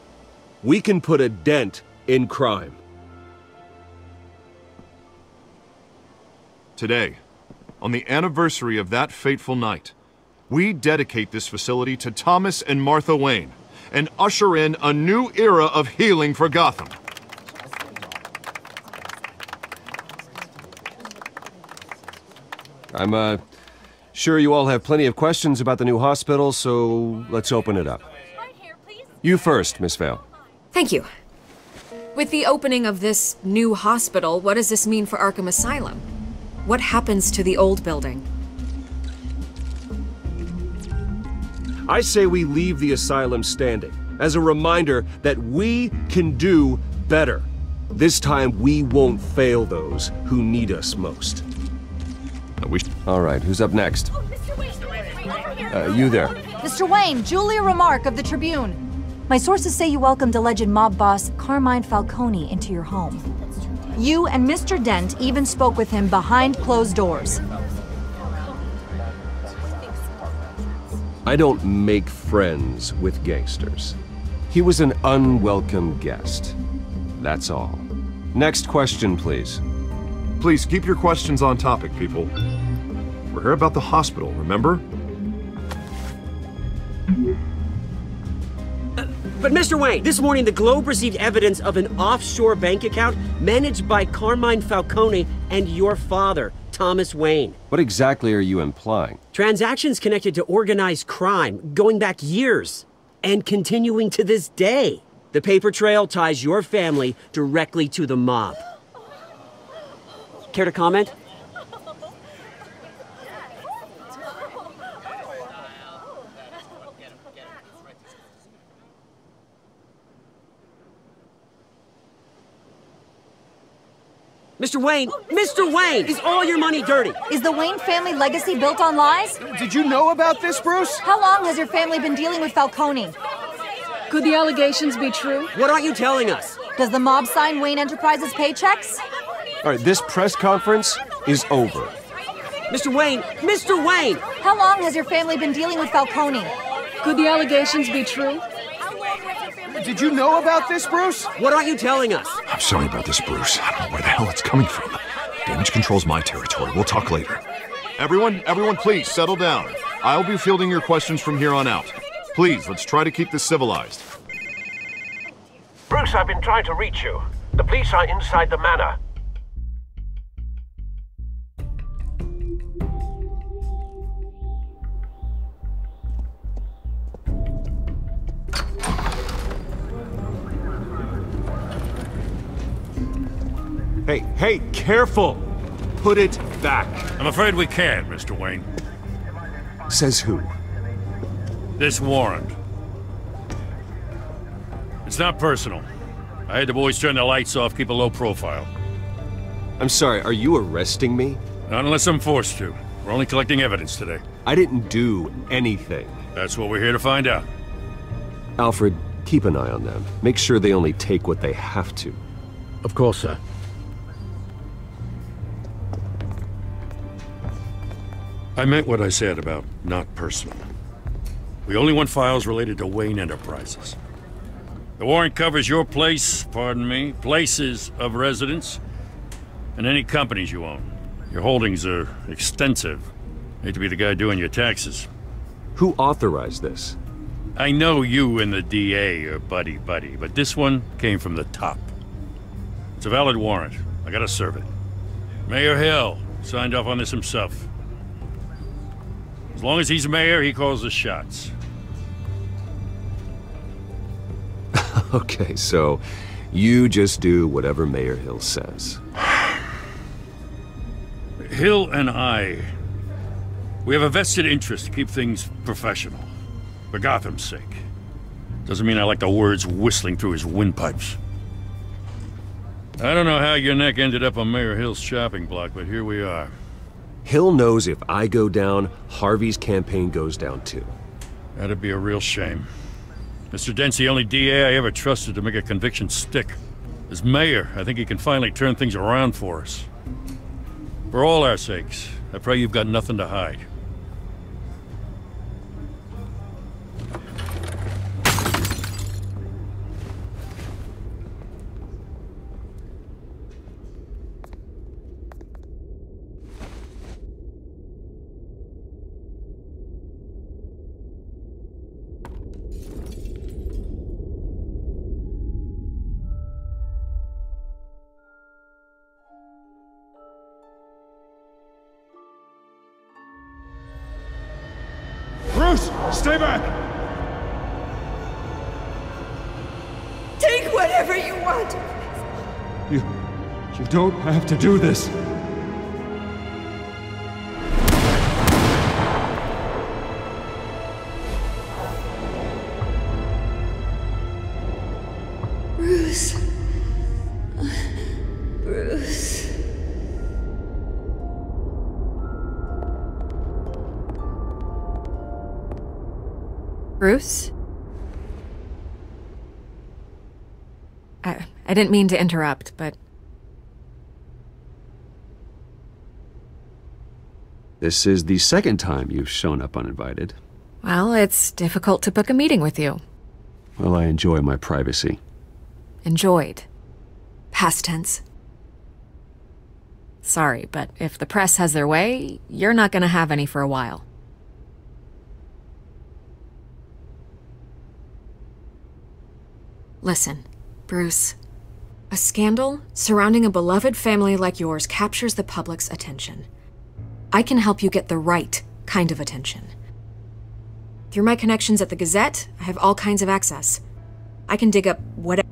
[SPEAKER 9] we can put a dent in crime.
[SPEAKER 10] Today, on the anniversary of that fateful night, we dedicate this facility to Thomas and Martha Wayne and usher in a new era of healing for Gotham.
[SPEAKER 9] I'm sure you all have plenty of questions about the new hospital, so let's open it up. You first, Miss Vale.
[SPEAKER 21] Thank you. With the opening of this new hospital, what does this mean for Arkham Asylum? What happens to the old building?
[SPEAKER 9] I say we leave the asylum standing as a reminder that we can do better. This time we won't fail those who need us most. All right, who's up next? You there.
[SPEAKER 22] Mr. Wayne, Julia Remark of the Tribune. My sources say you welcomed alleged mob boss Carmine Falcone into your home. You and Mr. Dent even spoke with him behind closed doors.
[SPEAKER 9] I don't make friends with gangsters. He was an unwelcome guest. That's all. Next question, please.
[SPEAKER 10] Please keep your questions on topic, people. We're here about the hospital, remember?
[SPEAKER 20] But Mr. Wayne, this morning the Globe received evidence of an offshore bank account managed by Carmine Falcone and your father, Thomas Wayne.
[SPEAKER 9] What exactly are you implying?
[SPEAKER 20] Transactions connected to organized crime going back years and continuing to this day. The paper trail ties your family directly to the mob. Care to comment? Mr. Wayne! Mr. Wayne! Is all your money dirty?
[SPEAKER 22] Is the Wayne family legacy built on lies?
[SPEAKER 19] Did you know about this, Bruce?
[SPEAKER 22] How long has your family been dealing with Falcone?
[SPEAKER 8] Could the allegations be true?
[SPEAKER 20] What aren't you telling us?
[SPEAKER 22] Does the mob sign Wayne Enterprises paychecks?
[SPEAKER 9] All right, this press conference is over.
[SPEAKER 20] Mr. Wayne! Mr. Wayne!
[SPEAKER 22] How long has your family been dealing with Falcone?
[SPEAKER 8] Could the allegations be true?
[SPEAKER 19] Did you know about this, Bruce?
[SPEAKER 20] What aren't you telling us?
[SPEAKER 10] I'm sorry about this, Bruce. I don't know where the hell it's coming from. Damage control's my territory. We'll talk later. Everyone, please, settle down. I'll be fielding your questions from here on out. Please, let's try to keep this civilized.
[SPEAKER 7] Bruce, I've been trying to reach you. The police are inside the manor.
[SPEAKER 9] Hey, careful! Put it back.
[SPEAKER 14] I'm afraid we can't, Mr. Wayne.
[SPEAKER 9] Says who?
[SPEAKER 14] This warrant. It's not personal. I had the boys turn the lights off, keep a low profile.
[SPEAKER 9] I'm sorry, are you arresting me?
[SPEAKER 14] Not unless I'm forced to. We're only collecting evidence today.
[SPEAKER 9] I didn't do anything.
[SPEAKER 14] That's what we're here to find out.
[SPEAKER 9] Alfred, keep an eye on them. Make sure they only take what they have to.
[SPEAKER 7] Of course, sir.
[SPEAKER 14] I meant what I said about not personal. We only want files related to Wayne Enterprises. The warrant covers your place, pardon me, places of residence, and any companies you own. Your holdings are extensive. Hate to be the guy doing your taxes.
[SPEAKER 9] Who authorized this?
[SPEAKER 14] I know you and the DA are buddy-buddy, but this one came from the top. It's a valid warrant. I gotta serve it. Mayor Hill signed off on this himself. As long as he's mayor, he calls the shots.
[SPEAKER 9] Okay, so you just do whatever Mayor Hill says.
[SPEAKER 14] Hill and we have a vested interest to keep things professional. For Gotham's sake. Doesn't mean I like the words whistling through his windpipes. I don't know how your neck ended up on Mayor Hill's shopping block, but here we are.
[SPEAKER 9] Hill knows if I go down, Harvey's campaign goes down too.
[SPEAKER 14] That'd be a real shame. Mr. Dent's the only DA I ever trusted to make a conviction stick. As mayor, I think he can finally turn things around for us. For all our sakes, I pray you've got nothing to hide.
[SPEAKER 2] Bruce, stay back!
[SPEAKER 11] Take whatever you want!
[SPEAKER 2] You don't have to do this.
[SPEAKER 11] Bruce. Bruce.
[SPEAKER 21] Bruce? I didn't mean to interrupt, but...
[SPEAKER 9] This is the second time you've shown up uninvited.
[SPEAKER 21] Well, it's difficult to book a meeting with you.
[SPEAKER 9] Well, I enjoy my privacy.
[SPEAKER 21] Enjoyed. Past tense. Sorry, but if the press has their way, you're not gonna have any for a while. Listen, Bruce. A scandal surrounding a beloved family like yours captures the public's attention. I can help you get the right kind of attention. Through my connections at the Gazette, I have all kinds of access. I can dig up whatever...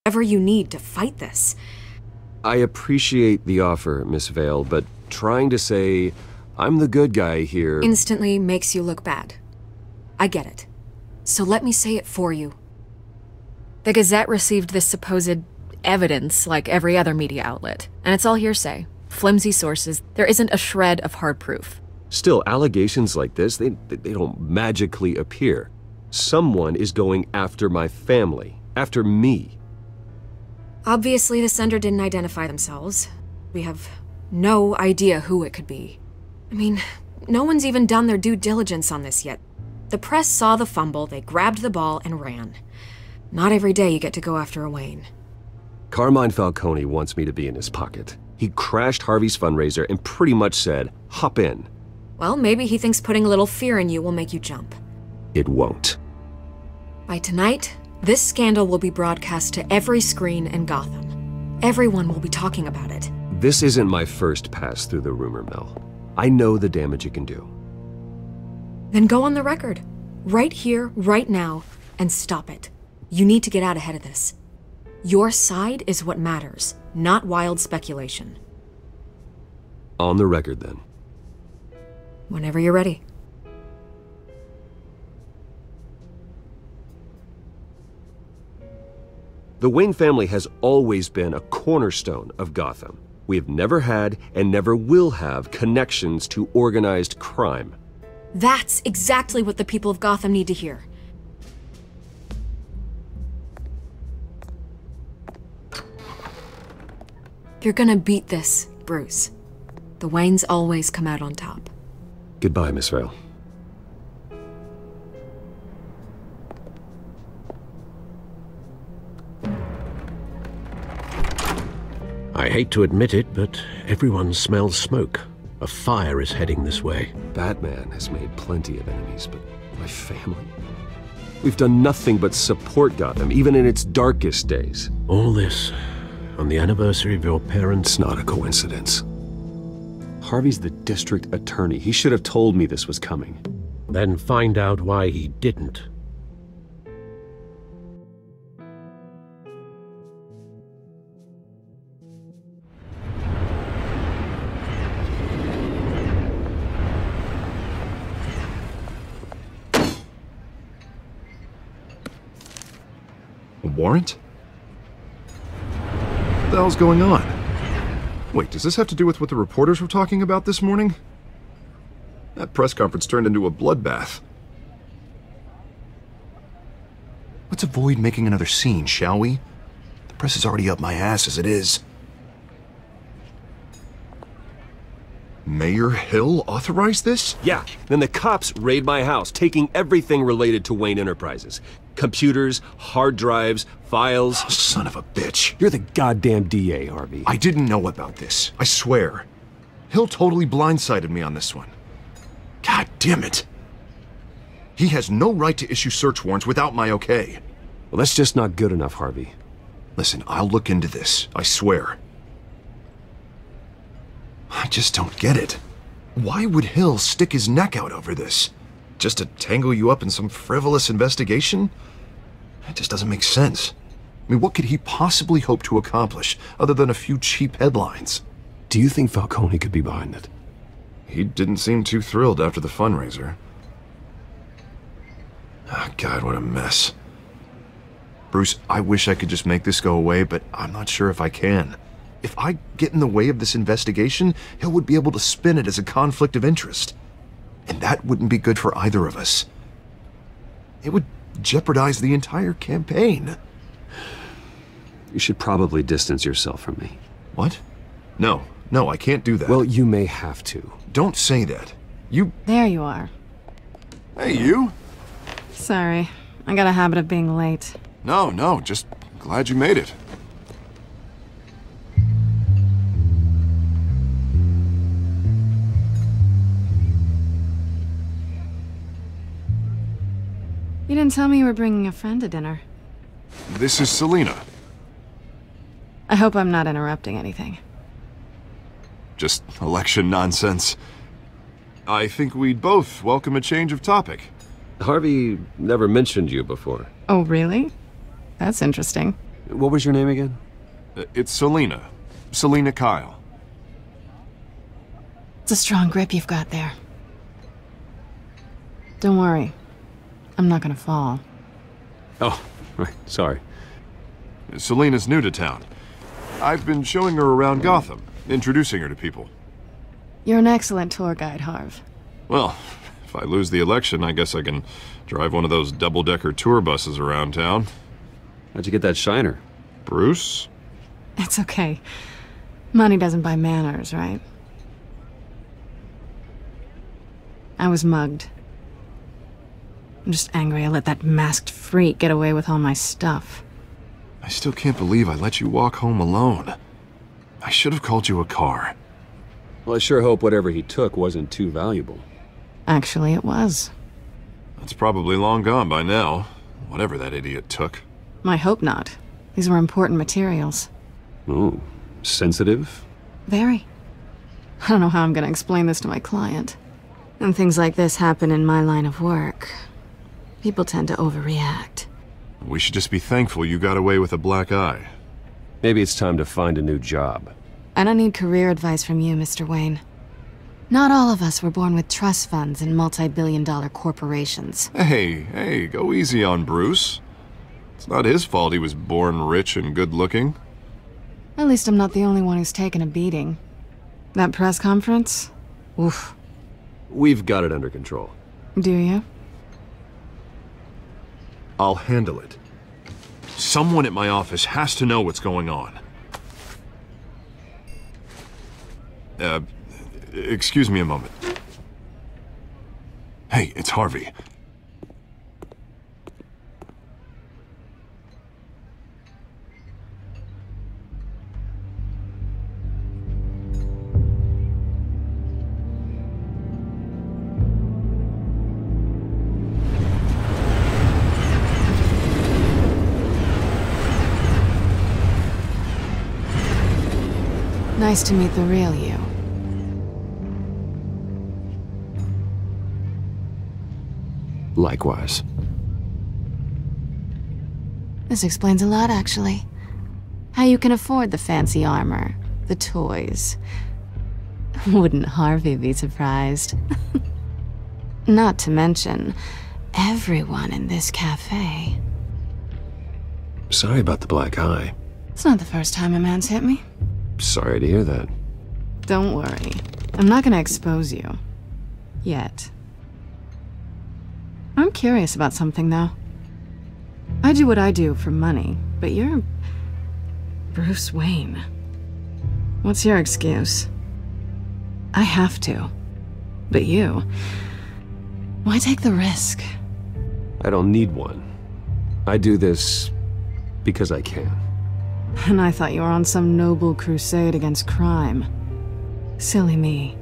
[SPEAKER 21] whatever you need to fight this.
[SPEAKER 9] I appreciate the offer, Miss Vale, but trying to say I'm the good guy here
[SPEAKER 21] instantly makes you look bad. I get it. So let me say it for you. The Gazette received this supposed evidence like every other media outlet, and it's all hearsay. Flimsy sources. There isn't a shred of hard proof.
[SPEAKER 9] Still, allegations like this, they don't magically appear. Someone is going after my family, after me.
[SPEAKER 21] Obviously, the sender didn't identify themselves. We have no idea who it could be. I mean, no one's even done their due diligence on this yet. The press saw the fumble, they grabbed the ball and ran. Not every day you get to go after a Wayne.
[SPEAKER 9] Carmine Falcone wants me to be in his pocket. He crashed Harvey's fundraiser and pretty much said, hop in.
[SPEAKER 21] Well, maybe he thinks putting a little fear in you will make you jump.
[SPEAKER 9] It won't.
[SPEAKER 21] By tonight, this scandal will be broadcast to every screen in Gotham. Everyone will be talking about it.
[SPEAKER 9] This isn't my first pass through the rumor mill. I know the damage it can do.
[SPEAKER 21] Then go on the record. Right here, right now, and stop it. You need to get out ahead of this. Your side is what matters, not wild speculation.
[SPEAKER 9] On the record, then.
[SPEAKER 21] Whenever you're ready.
[SPEAKER 9] The Wayne family has always been a cornerstone of Gotham. We have never had and never will have connections to organized crime.
[SPEAKER 21] That's exactly what the people of Gotham need to hear. You're gonna beat this, Bruce. The Waynes always come out on top.
[SPEAKER 9] Goodbye, Miss Vale.
[SPEAKER 7] I hate to admit it, but everyone smells smoke. A fire is heading this way.
[SPEAKER 9] Batman has made plenty of enemies, but my family? We've done nothing but support Gotham, even in its darkest days.
[SPEAKER 7] All this on the anniversary of your parents'...
[SPEAKER 9] It's not a coincidence. Harvey's the district attorney. He should have told me this was coming.
[SPEAKER 7] Then find out why he didn't.
[SPEAKER 10] A warrant? What the hell's going on? Wait, does this have to do with what the reporters were talking about this morning? That press conference turned into a bloodbath. Let's avoid making another scene, shall we? The press is already up my ass as it is. Mayor Hill authorized this?
[SPEAKER 9] Yeah, then the cops raid my house, taking everything related to Wayne Enterprises. Computers, hard drives, files.
[SPEAKER 10] Oh, son of a bitch.
[SPEAKER 9] You're the goddamn DA, Harvey.
[SPEAKER 10] I didn't know about this. I swear. Hill totally blindsided me on this one. God damn it. He has no right to issue search warrants without my okay.
[SPEAKER 9] Well, that's just not good enough, Harvey.
[SPEAKER 10] Listen, I'll look into this. I swear. I just don't get it. Why would Hill stick his neck out over this? Just to tangle you up in some frivolous investigation? It just doesn't make sense. I mean, what could he possibly hope to accomplish other than a few cheap headlines?
[SPEAKER 9] Do you think Falcone could be behind it?
[SPEAKER 10] He didn't seem too thrilled after the fundraiser. Oh, God, what a mess. Bruce, I wish I could just make this go away, but I'm not sure if I can. If I get in the way of this investigation, Hill would be able to spin it as a conflict of interest. And that wouldn't be good for either of us. It would jeopardize the entire campaign.
[SPEAKER 9] You should probably distance yourself from me.
[SPEAKER 10] What? No, I can't do that.
[SPEAKER 9] Well, you may have to.
[SPEAKER 10] Don't say that. You...
[SPEAKER 8] There you are.
[SPEAKER 10] Hey, you!
[SPEAKER 8] Sorry, I got a habit of being late.
[SPEAKER 10] No, just glad you made it.
[SPEAKER 8] You didn't tell me you were bringing a friend to dinner.
[SPEAKER 10] This is Selena.
[SPEAKER 8] I hope I'm not interrupting anything.
[SPEAKER 10] Just election nonsense. I think we'd both welcome a change of topic.
[SPEAKER 9] Harvey never mentioned you before.
[SPEAKER 8] Oh, really? That's interesting.
[SPEAKER 9] What was your name again?
[SPEAKER 10] It's Selena. Selena Kyle.
[SPEAKER 8] It's a strong grip you've got there. Don't worry. I'm not gonna fall.
[SPEAKER 9] Oh, right. Sorry.
[SPEAKER 10] Selena's new to town. I've been showing her around Gotham, introducing her to people.
[SPEAKER 8] You're an excellent tour guide, Harv.
[SPEAKER 10] Well, if I lose the election, I guess I can drive one of those double-decker tour buses around town.
[SPEAKER 9] How'd you get that shiner?
[SPEAKER 10] Bruce?
[SPEAKER 8] It's okay. Money doesn't buy manners, right? I was mugged. I'm just angry I let that masked freak get away with all my stuff.
[SPEAKER 10] I still can't believe I let you walk home alone. I should have called you a car.
[SPEAKER 9] Well, I sure hope whatever he took wasn't too valuable.
[SPEAKER 8] Actually, it was.
[SPEAKER 10] It's probably long gone by now, whatever that idiot took.
[SPEAKER 8] I hope not. These were important materials.
[SPEAKER 9] Ooh, sensitive?
[SPEAKER 8] Very. I don't know how I'm gonna explain this to my client. And things like this happen in my line of work. People tend to overreact.
[SPEAKER 10] We should just be thankful you got away with a black eye.
[SPEAKER 9] Maybe it's time to find a new job.
[SPEAKER 8] I don't need career advice from you, Mr. Wayne. Not all of us were born with trust funds and multi-billion-dollar corporations.
[SPEAKER 10] Hey, go easy on Bruce. It's not his fault he was born rich and good-looking.
[SPEAKER 8] At least I'm not the only one who's taken a beating. That press conference? Oof.
[SPEAKER 9] We've got it under control.
[SPEAKER 8] Do you?
[SPEAKER 10] I'll handle it. Someone at my office has to know what's going on. Excuse me a moment. Hey, it's Harvey.
[SPEAKER 8] Nice to meet the real you.
[SPEAKER 9] Likewise.
[SPEAKER 8] This explains a lot, actually. How you can afford the fancy armor, the toys. Wouldn't Harvey be surprised? Not to mention, everyone in this cafe.
[SPEAKER 9] Sorry about the black eye.
[SPEAKER 8] It's not the first time a man's hit me.
[SPEAKER 9] Sorry to hear that.
[SPEAKER 8] Don't worry. I'm not gonna expose you. Yet. I'm curious about something, though. I do what I do for money, but you're... Bruce Wayne. What's your excuse? I have to. But you... Why take the risk?
[SPEAKER 9] I don't need one. I do this because I can.
[SPEAKER 8] And I thought you were on some noble crusade against crime. Silly me.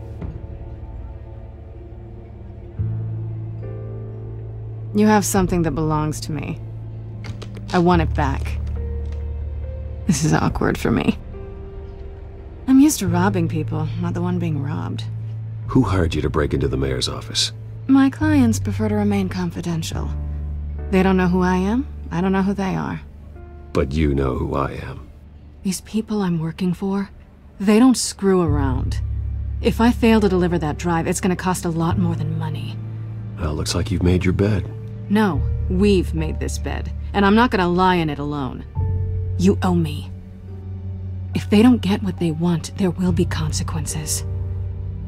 [SPEAKER 8] You have something that belongs to me. I want it back. This is awkward for me. I'm used to robbing people, not the one being robbed.
[SPEAKER 9] Who hired you to break into the mayor's office?
[SPEAKER 8] My clients prefer to remain confidential. They don't know who I am, I don't know who they are.
[SPEAKER 9] But you know who I am.
[SPEAKER 8] These people I'm working for, they don't screw around. If I fail to deliver that drive, it's gonna cost a lot more than money.
[SPEAKER 9] Well, looks like you've made your bed.
[SPEAKER 8] No, we've made this bed, and I'm not gonna lie in it alone. You owe me. If they don't get what they want, there will be consequences.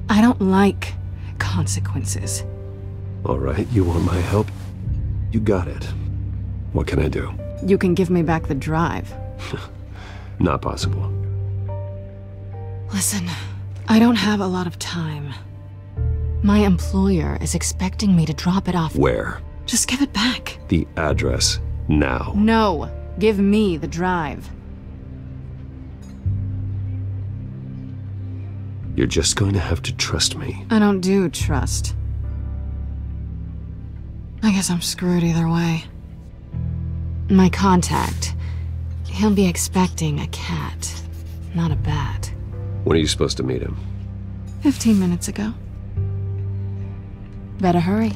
[SPEAKER 8] I don't like consequences.
[SPEAKER 9] All right, you want my help? You got it. What can I do?
[SPEAKER 8] You can give me back the drive.
[SPEAKER 9] Not possible.
[SPEAKER 8] Listen, I don't have a lot of time. My employer is expecting me to drop it off.
[SPEAKER 9] Where?
[SPEAKER 8] Just give it back.
[SPEAKER 9] The address, now.
[SPEAKER 8] No, give me the drive.
[SPEAKER 9] You're just going to have to trust me.
[SPEAKER 8] I don't do trust. I guess I'm screwed either way. My contact, he'll be expecting a cat, not a bat.
[SPEAKER 9] When are you supposed to meet him?
[SPEAKER 8] 15 minutes ago. Better hurry.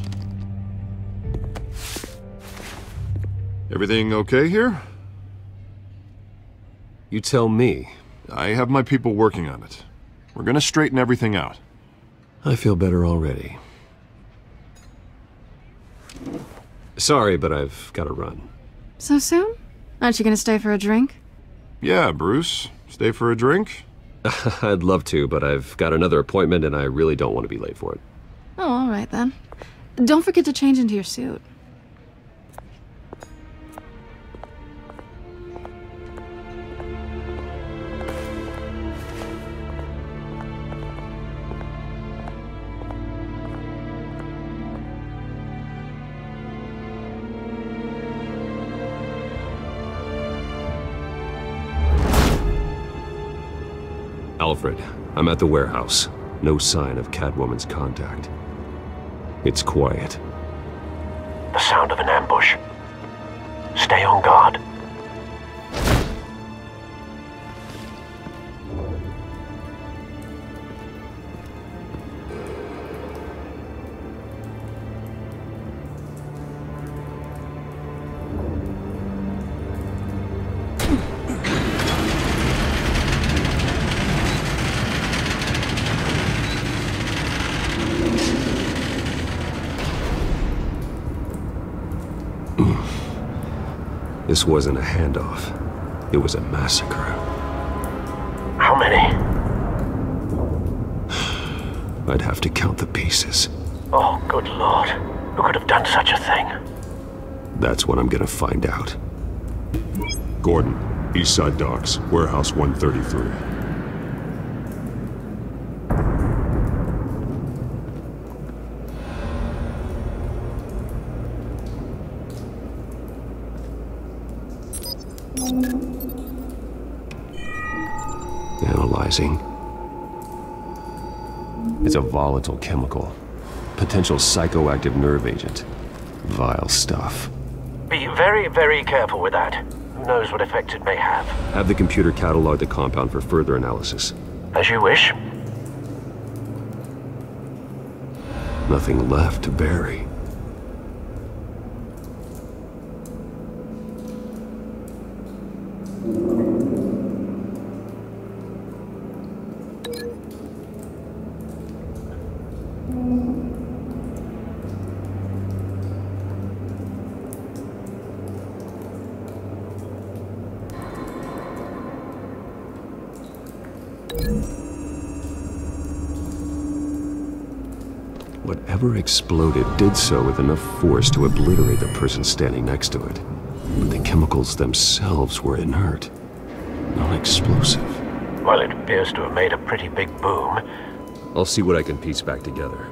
[SPEAKER 10] Everything okay here?
[SPEAKER 9] You tell me.
[SPEAKER 10] I have my people working on it. We're gonna straighten everything out.
[SPEAKER 9] I feel better already. Sorry, but I've got to run.
[SPEAKER 8] So soon? Aren't you gonna stay for a drink?
[SPEAKER 10] Yeah, Bruce. Stay for a drink?
[SPEAKER 9] I'd love to, but I've got another appointment and I really don't want to be late for it.
[SPEAKER 8] Oh, all right then. Don't forget to change into your suit.
[SPEAKER 9] Alfred, I'm at the warehouse. No sign of Catwoman's contact. It's quiet.
[SPEAKER 7] The sound of an ambush. Stay on guard.
[SPEAKER 9] This wasn't a handoff. It was a massacre.
[SPEAKER 7] How many?
[SPEAKER 9] I'd have to count the pieces.
[SPEAKER 7] Oh, good lord. Who could have done such a thing?
[SPEAKER 9] That's what I'm gonna find out.
[SPEAKER 2] Gordon, Eastside Docks, Warehouse 133.
[SPEAKER 9] Analyzing. It's a volatile chemical. Potential psychoactive nerve agent. Vile stuff.
[SPEAKER 7] Be very, very careful with that. Who knows what effect it may have.
[SPEAKER 9] Have the computer catalog the compound for further analysis.
[SPEAKER 7] As you wish.
[SPEAKER 9] Nothing left to bury. Whatever exploded did so with enough force to obliterate the person standing next to it. But the chemicals themselves were inert, non-explosive.
[SPEAKER 7] Well, it appears to have made a pretty big boom.
[SPEAKER 9] I'll see what I can piece back together.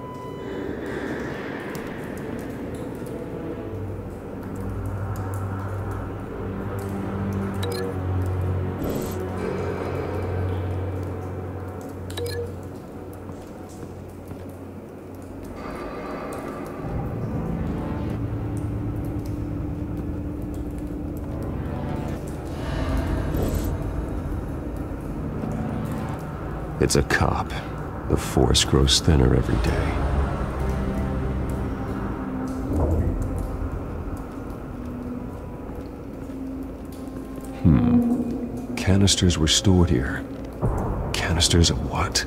[SPEAKER 9] It's a cop. The force grows thinner every day. Canisters were stored here. Canisters of what?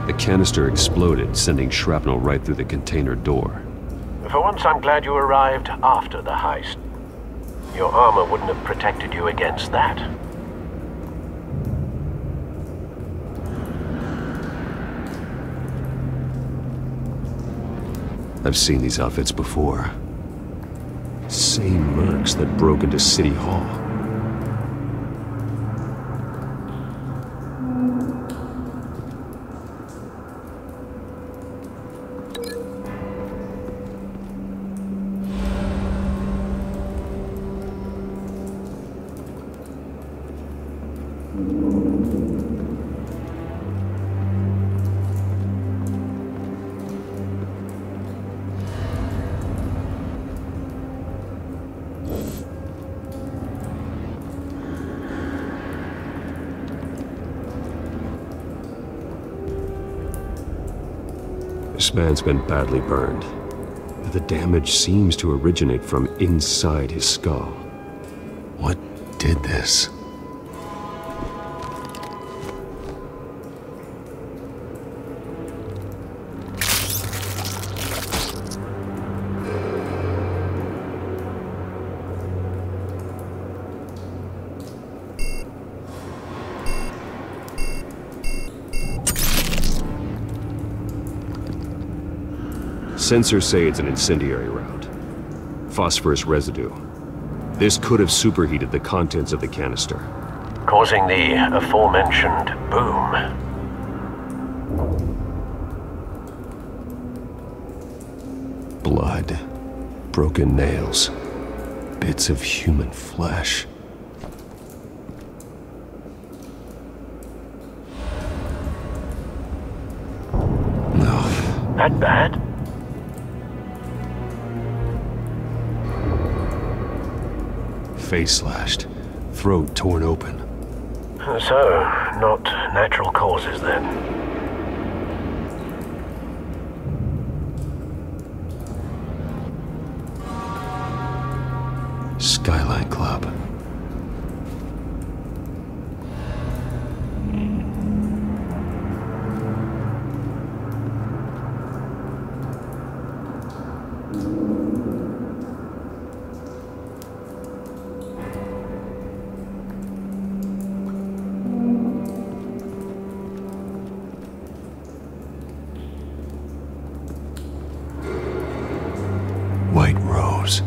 [SPEAKER 9] The canister exploded, sending shrapnel right through the container door.
[SPEAKER 7] For once, I'm glad you arrived after the heist. Your armor wouldn't have protected you against that.
[SPEAKER 9] I've seen these outfits before. Same mercs that broke into City Hall. This man's been badly burned. The damage seems to originate from inside his skull. What did this? Sensors say it's an incendiary route. Phosphorus residue. This could have superheated the contents of the canister,
[SPEAKER 7] causing the aforementioned boom.
[SPEAKER 9] Blood, broken nails, bits of human flesh. No.
[SPEAKER 7] That bad?
[SPEAKER 9] Face slashed, throat torn open.
[SPEAKER 7] So, not natural causes then.
[SPEAKER 9] Skyline Club. White Rose.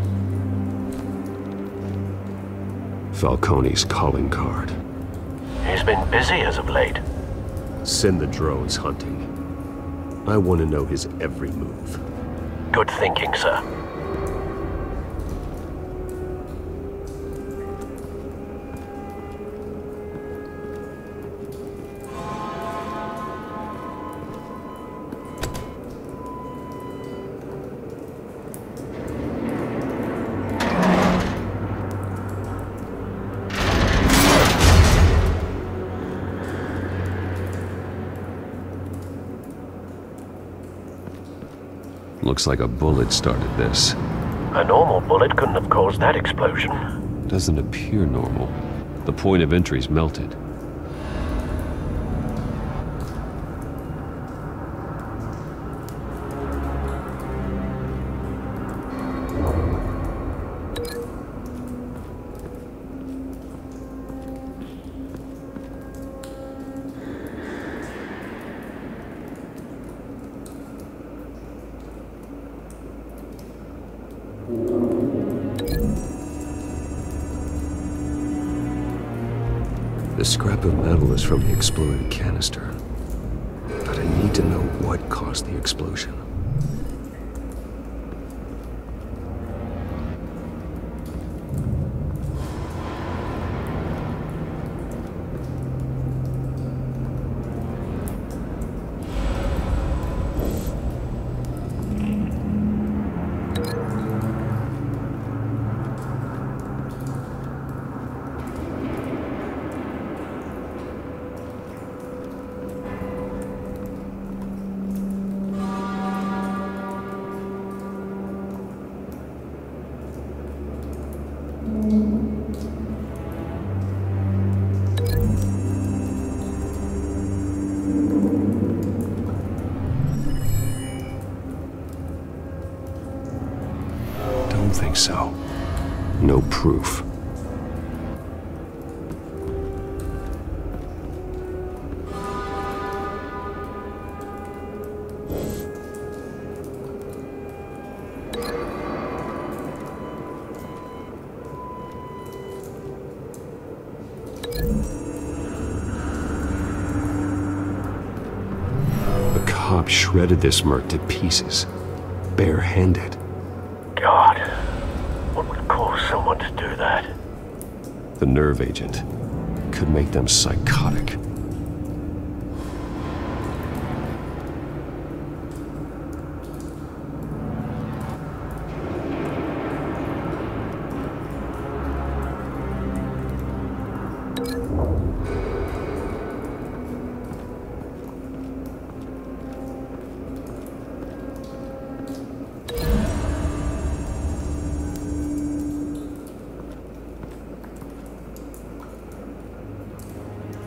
[SPEAKER 9] Falcone's calling card.
[SPEAKER 7] He's been busy as of late.
[SPEAKER 9] Send the drones hunting. I want to know his every move.
[SPEAKER 7] Good thinking, sir.
[SPEAKER 9] Looks like a bullet started this.
[SPEAKER 7] A normal bullet couldn't have caused that explosion.
[SPEAKER 9] Doesn't appear normal. The point of entry's melted. The scrap of metal is from the exploded canister. But I need to know what caused the explosion. Don't think so. No proof. A cop shredded this merc to pieces, bare-handed.
[SPEAKER 7] God, what would cause someone to do that?
[SPEAKER 9] The nerve agent could make them psychotic.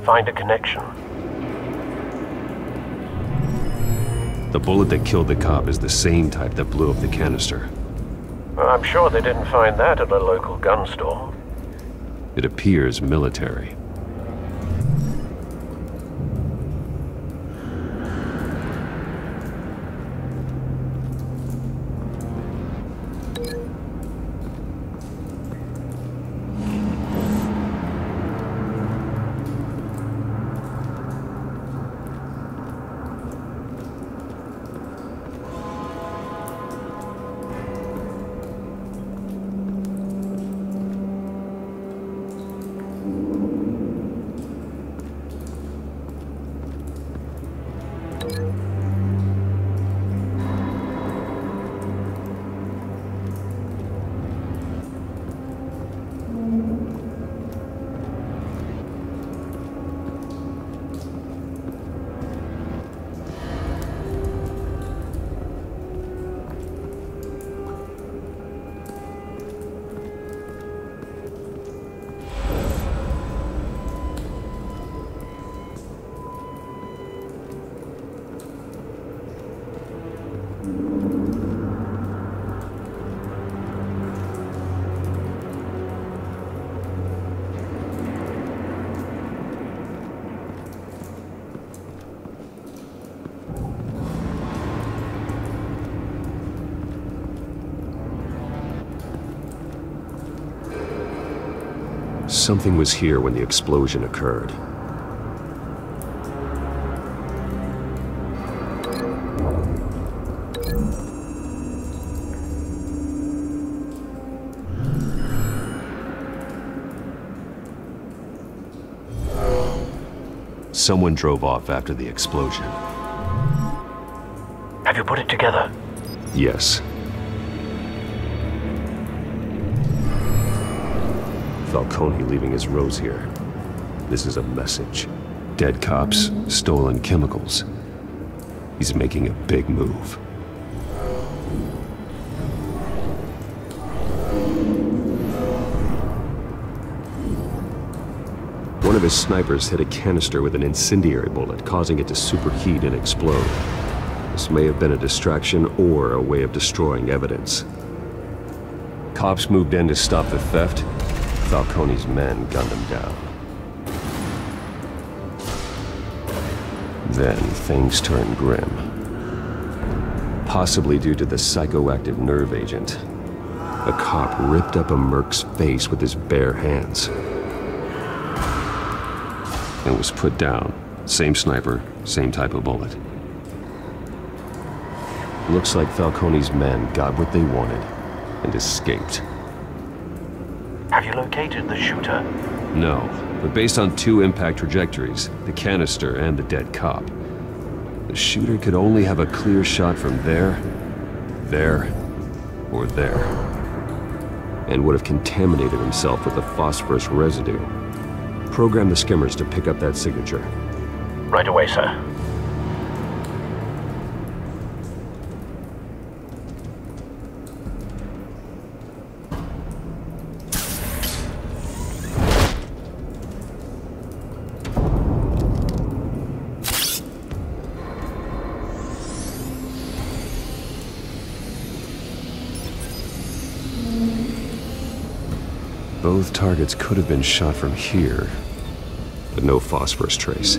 [SPEAKER 7] find a connection.
[SPEAKER 9] The bullet that killed the cop is the same type that blew up the canister.
[SPEAKER 7] I'm sure they didn't find that at a local gun store.
[SPEAKER 9] It appears military. Something was here when the explosion occurred. Someone drove off after the explosion.
[SPEAKER 7] Have you put it together?
[SPEAKER 9] Yes. Falcone leaving his rose here. This is a message. Dead cops, stolen chemicals. He's making a big move. One of his snipers hit a canister with an incendiary bullet, causing it to superheat and explode. This may have been a distraction or a way of destroying evidence. Cops moved in to stop the theft. Falcone's men gunned him down. Then things turned grim. Possibly due to the psychoactive nerve agent. A cop ripped up a merc's face with his bare hands. And was put down. Same sniper, same type of bullet. Looks like Falcone's men got what they wanted and escaped.
[SPEAKER 7] Have you located the shooter?
[SPEAKER 9] No, but based on two impact trajectories, the canister and the dead cop, the shooter could only have a clear shot from there, or there, and would have contaminated himself with the phosphorus residue. Program the skimmers to pick up that signature.
[SPEAKER 7] Right away, sir.
[SPEAKER 9] Both targets could have been shot from here, but no phosphorus trace.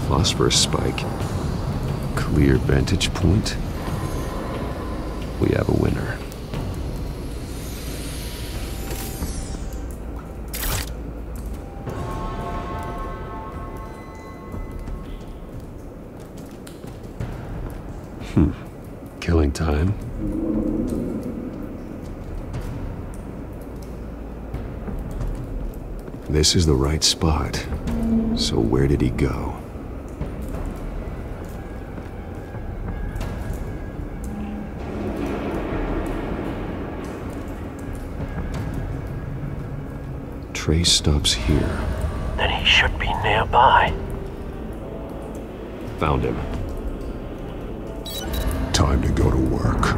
[SPEAKER 9] Phosphorus spike. Clear vantage point. We have a winner. Killing time. This is the right spot. So where did he go? trace stops here.
[SPEAKER 7] Then he should be nearby.
[SPEAKER 9] Found him.
[SPEAKER 2] Time to go to work.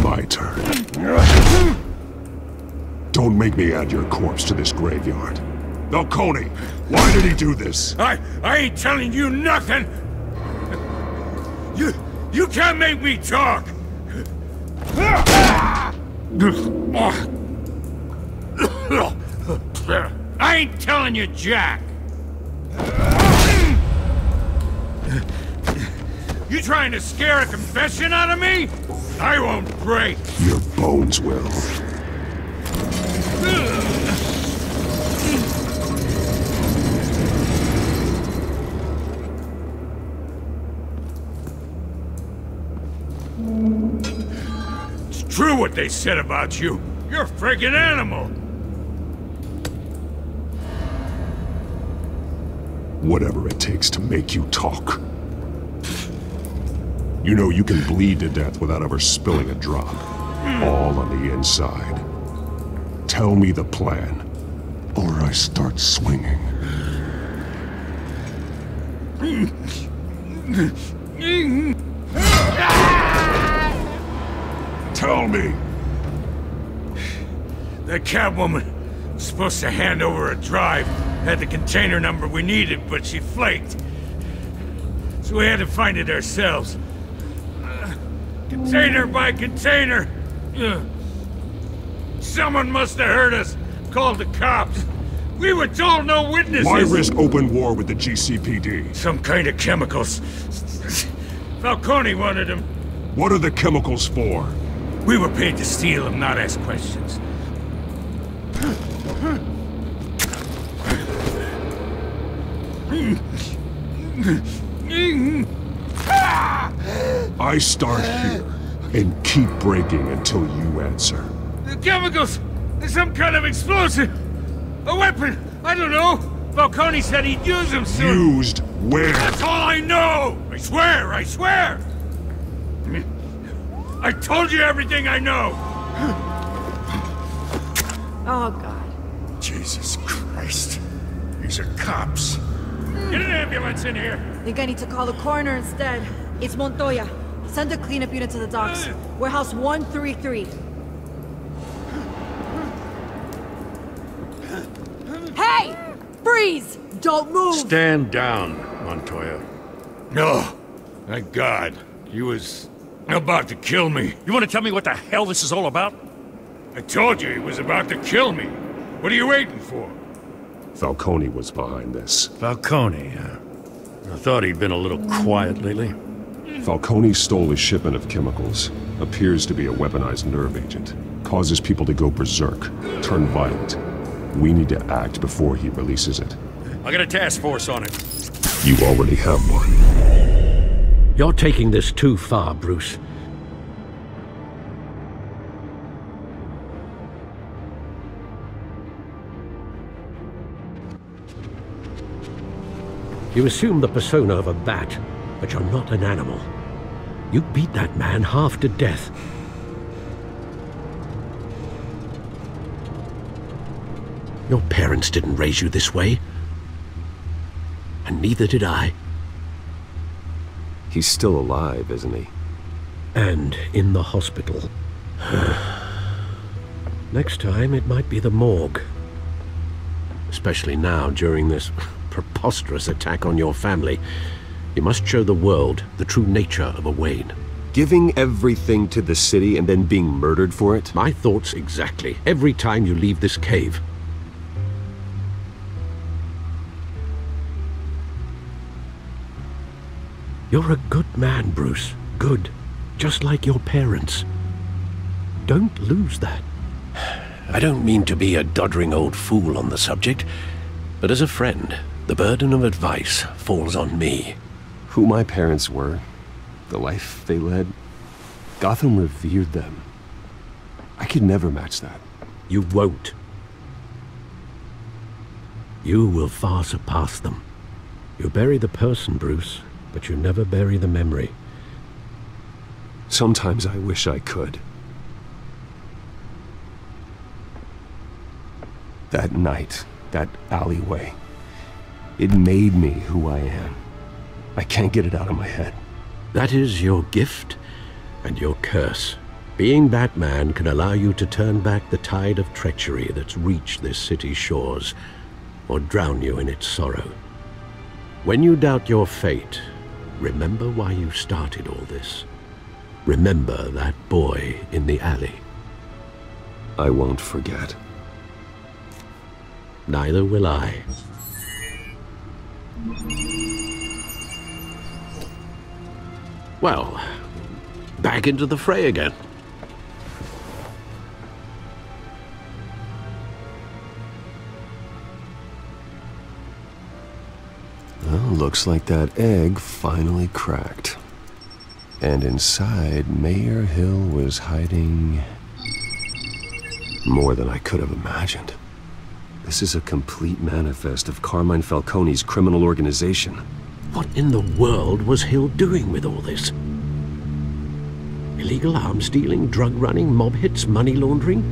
[SPEAKER 2] My turn. Don't make me add your corpse to this graveyard. Falcone, why did he do this?
[SPEAKER 4] I ain't telling you nothing! You can't make me talk! I ain't telling you jack! You trying to scare a confession out of me? I won't break!
[SPEAKER 2] Your bones will.
[SPEAKER 4] It's true what they said about you. You're a friggin' animal!
[SPEAKER 2] Whatever it takes to make you talk. You know you can bleed to death without ever spilling a drop. All on the inside. Tell me the plan, or I start swinging. Tell me!
[SPEAKER 4] That Catwoman was supposed to hand over a drive. Had the container number we needed, but she flaked. So we had to find it ourselves. Container by container. Someone must have heard us. Called the cops. We were told no witnesses.
[SPEAKER 2] Why risk open war with the GCPD?
[SPEAKER 4] Some kind of chemicals. Falcone wanted them.
[SPEAKER 2] What are the chemicals for?
[SPEAKER 4] We were paid to steal them, not ask questions.
[SPEAKER 2] I start here and keep breaking until you answer.
[SPEAKER 4] The chemicals! There's some kind of explosive! A weapon! I don't know! Falcone said he'd use them soon!
[SPEAKER 2] Used where?
[SPEAKER 4] That's all I know! I swear! I swear! I told you everything I know!
[SPEAKER 22] Oh, God.
[SPEAKER 4] Jesus Christ. These are cops. Get an ambulance in here!
[SPEAKER 22] Think I need to call the coroner instead. It's Montoya. Send a cleanup unit to the docks. Warehouse 133. Hey! Freeze! Don't move!
[SPEAKER 13] Stand down, Montoya.
[SPEAKER 4] No. Thank God. He was about to kill me.
[SPEAKER 1] You want to tell me what the hell this is all about?
[SPEAKER 4] I told you he was about to kill me. What are you waiting for?
[SPEAKER 2] Falcone was behind this.
[SPEAKER 13] Falcone, I thought he'd been a little quiet lately.
[SPEAKER 2] Falcone stole a shipment of chemicals. Appears to be a weaponized nerve agent. Causes people to go berserk, turn violent. We need to act before he releases it.
[SPEAKER 1] I got a task force on it.
[SPEAKER 2] You already have one.
[SPEAKER 7] You're taking this too far, Bruce. You assume the persona of a bat, but you're not an animal. You beat that man half to death. Your parents didn't raise you this way. And neither did I.
[SPEAKER 9] He's still alive, isn't he?
[SPEAKER 7] And in the hospital. Next time, it might be the morgue. Especially now, during this preposterous attack on your family. You must show the world the true nature of a Wayne.
[SPEAKER 9] Giving everything to the city and then being murdered for it?
[SPEAKER 7] My thoughts exactly. Every time you leave this cave. You're a good man, Bruce. Good. Just like your parents. Don't lose that. I don't mean to be a doddering old fool on the subject, but as a friend, the burden of advice falls on me.
[SPEAKER 9] Who my parents were, the life they led, Gotham revered them. I could never match that.
[SPEAKER 7] You won't. You will far surpass them. You bury the person, Bruce, but you never bury the memory.
[SPEAKER 9] Sometimes I wish I could. That night, that alleyway, it made me who I am. I can't get it out of my head.
[SPEAKER 7] That is your gift and your curse. Being Batman can allow you to turn back the tide of treachery that's reached this city's shores, or drown you in its sorrow. When you doubt your fate, remember why you started all this. Remember that boy in the alley.
[SPEAKER 9] I won't forget.
[SPEAKER 7] Neither will I. Well, back into the fray again.
[SPEAKER 9] Well, looks like that egg finally cracked. And inside, Mayor Hill was hiding more than I could have imagined. This is a complete manifest of Carmine Falcone's criminal organization.
[SPEAKER 7] What in the world was Hill doing with all this? Illegal arms dealing, drug running, mob hits, money laundering?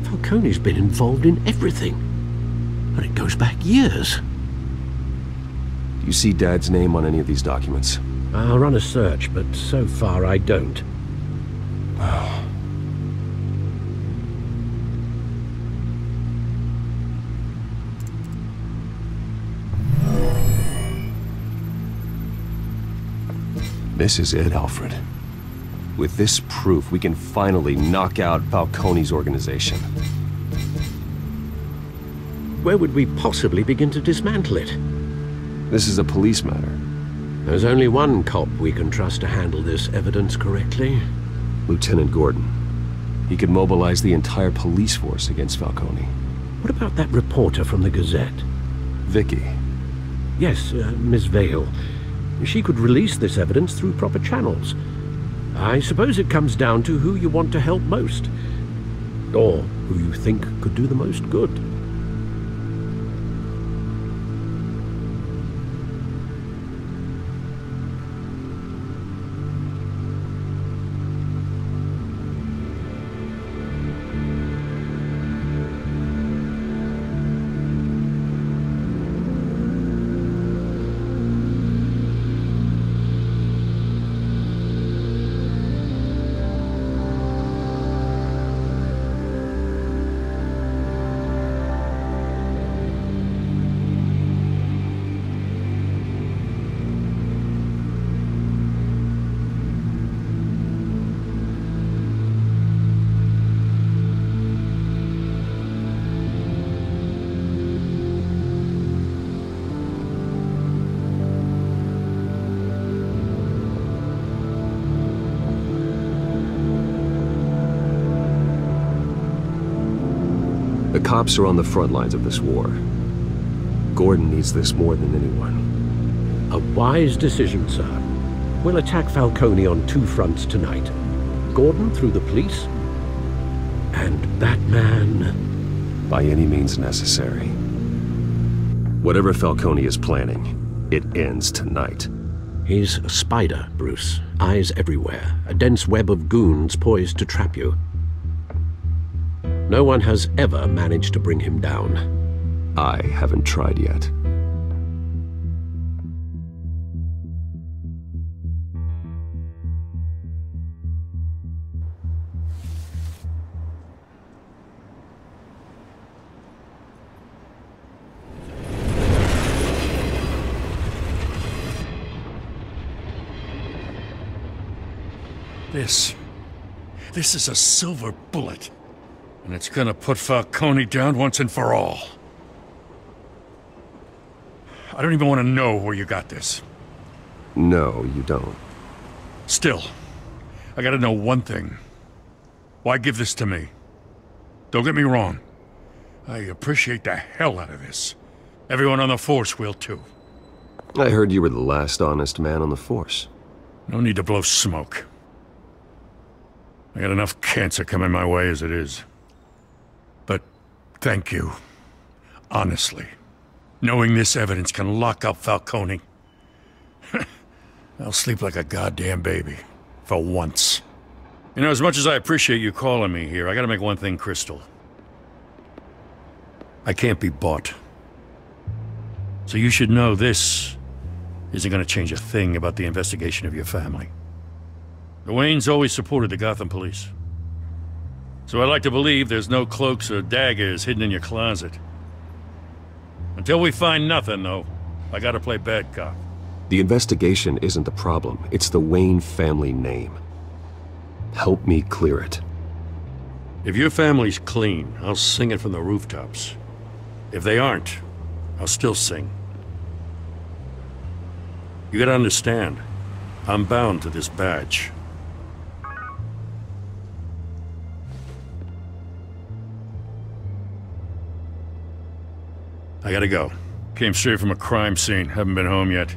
[SPEAKER 7] Falcone's been involved in everything. And it goes back years.
[SPEAKER 9] Do you see Dad's name on any of these documents?
[SPEAKER 7] I'll run a search, but so far I don't.
[SPEAKER 9] This is it, Alfred. With this proof, we can finally knock out Falcone's organization.
[SPEAKER 7] Where would we possibly begin to dismantle it?
[SPEAKER 9] This is a police matter.
[SPEAKER 7] There's only one cop we can trust to handle this evidence correctly.
[SPEAKER 9] Lieutenant Gordon. He could mobilize the entire police force against Falcone.
[SPEAKER 7] What about that reporter from the Gazette?
[SPEAKER 9] Vicky.
[SPEAKER 7] Yes, Miss Vale. She could release this evidence through proper channels. I suppose it comes down to who you want to help most. Or who you think could do the most good.
[SPEAKER 9] The cops are on the front lines of this war. Gordon needs this more than anyone.
[SPEAKER 7] A wise decision, sir. We'll attack Falcone on two fronts tonight. Gordon through the police, and Batman...
[SPEAKER 9] by any means necessary. Whatever Falcone is planning, it ends tonight.
[SPEAKER 7] He's a spider, Bruce. Eyes everywhere. A dense web of goons poised to trap you. No one has ever managed to bring him down.
[SPEAKER 9] I haven't tried yet.
[SPEAKER 1] This is a silver bullet. And it's gonna put Falcone down once and for all. I don't even want to know where you got this.
[SPEAKER 9] No, you don't.
[SPEAKER 1] Still, I gotta know one thing. Why give this to me? Don't get me wrong. I appreciate the hell out of this. Everyone on the Force will too.
[SPEAKER 9] I heard you were the last honest man on the Force.
[SPEAKER 1] No need to blow smoke. I got enough cancer coming my way as it is. But thank you. Honestly. Knowing this evidence can lock up Falcone I'll sleep like a goddamn baby. For once. You know, as much as I appreciate you calling me here, I gotta make one thing crystal. I can't be bought. So you should know this isn't gonna change a thing about the investigation of your family. The Waynes always supported the Gotham police. So I like to believe there's no cloaks or daggers hidden in your closet. Until we find nothing, though, I gotta play bad cop.
[SPEAKER 9] The investigation isn't the problem, it's the Wayne family name. Help me clear it.
[SPEAKER 1] If your family's clean, I'll sing it from the rooftops. If they aren't, I'll still sing. You gotta understand, I'm bound to this badge. I gotta go. Came straight from a crime scene, haven't been home yet.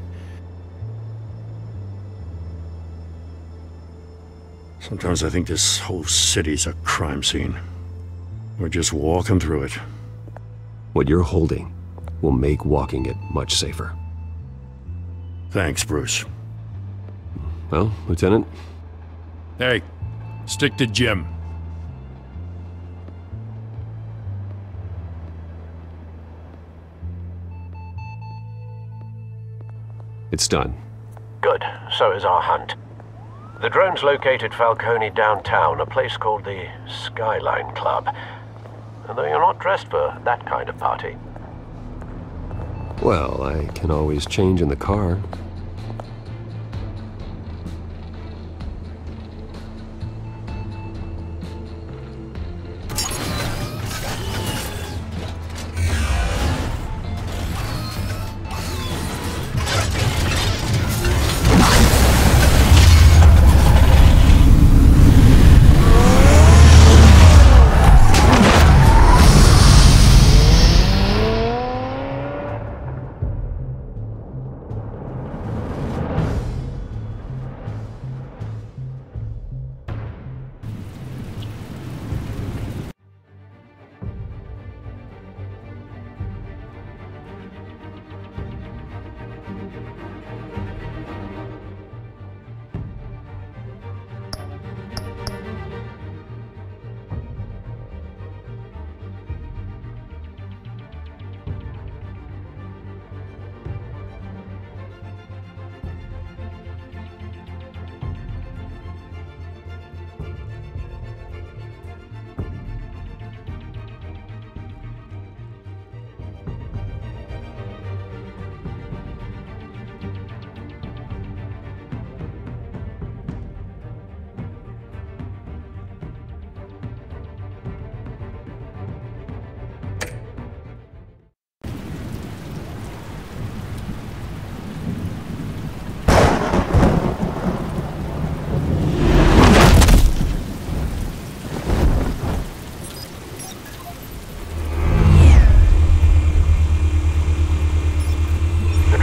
[SPEAKER 1] Sometimes I think this whole city's a crime scene. We're just walking through it.
[SPEAKER 9] What you're holding will make walking it much safer.
[SPEAKER 1] Thanks, Bruce.
[SPEAKER 9] Well, Lieutenant?
[SPEAKER 1] Hey, stick to Jim.
[SPEAKER 9] It's done.
[SPEAKER 7] Good. So is our hunt. The drones located Falcone downtown, a place called the Skyline Club. Though you're not dressed for that kind of party.
[SPEAKER 9] Well, I can always change in the car.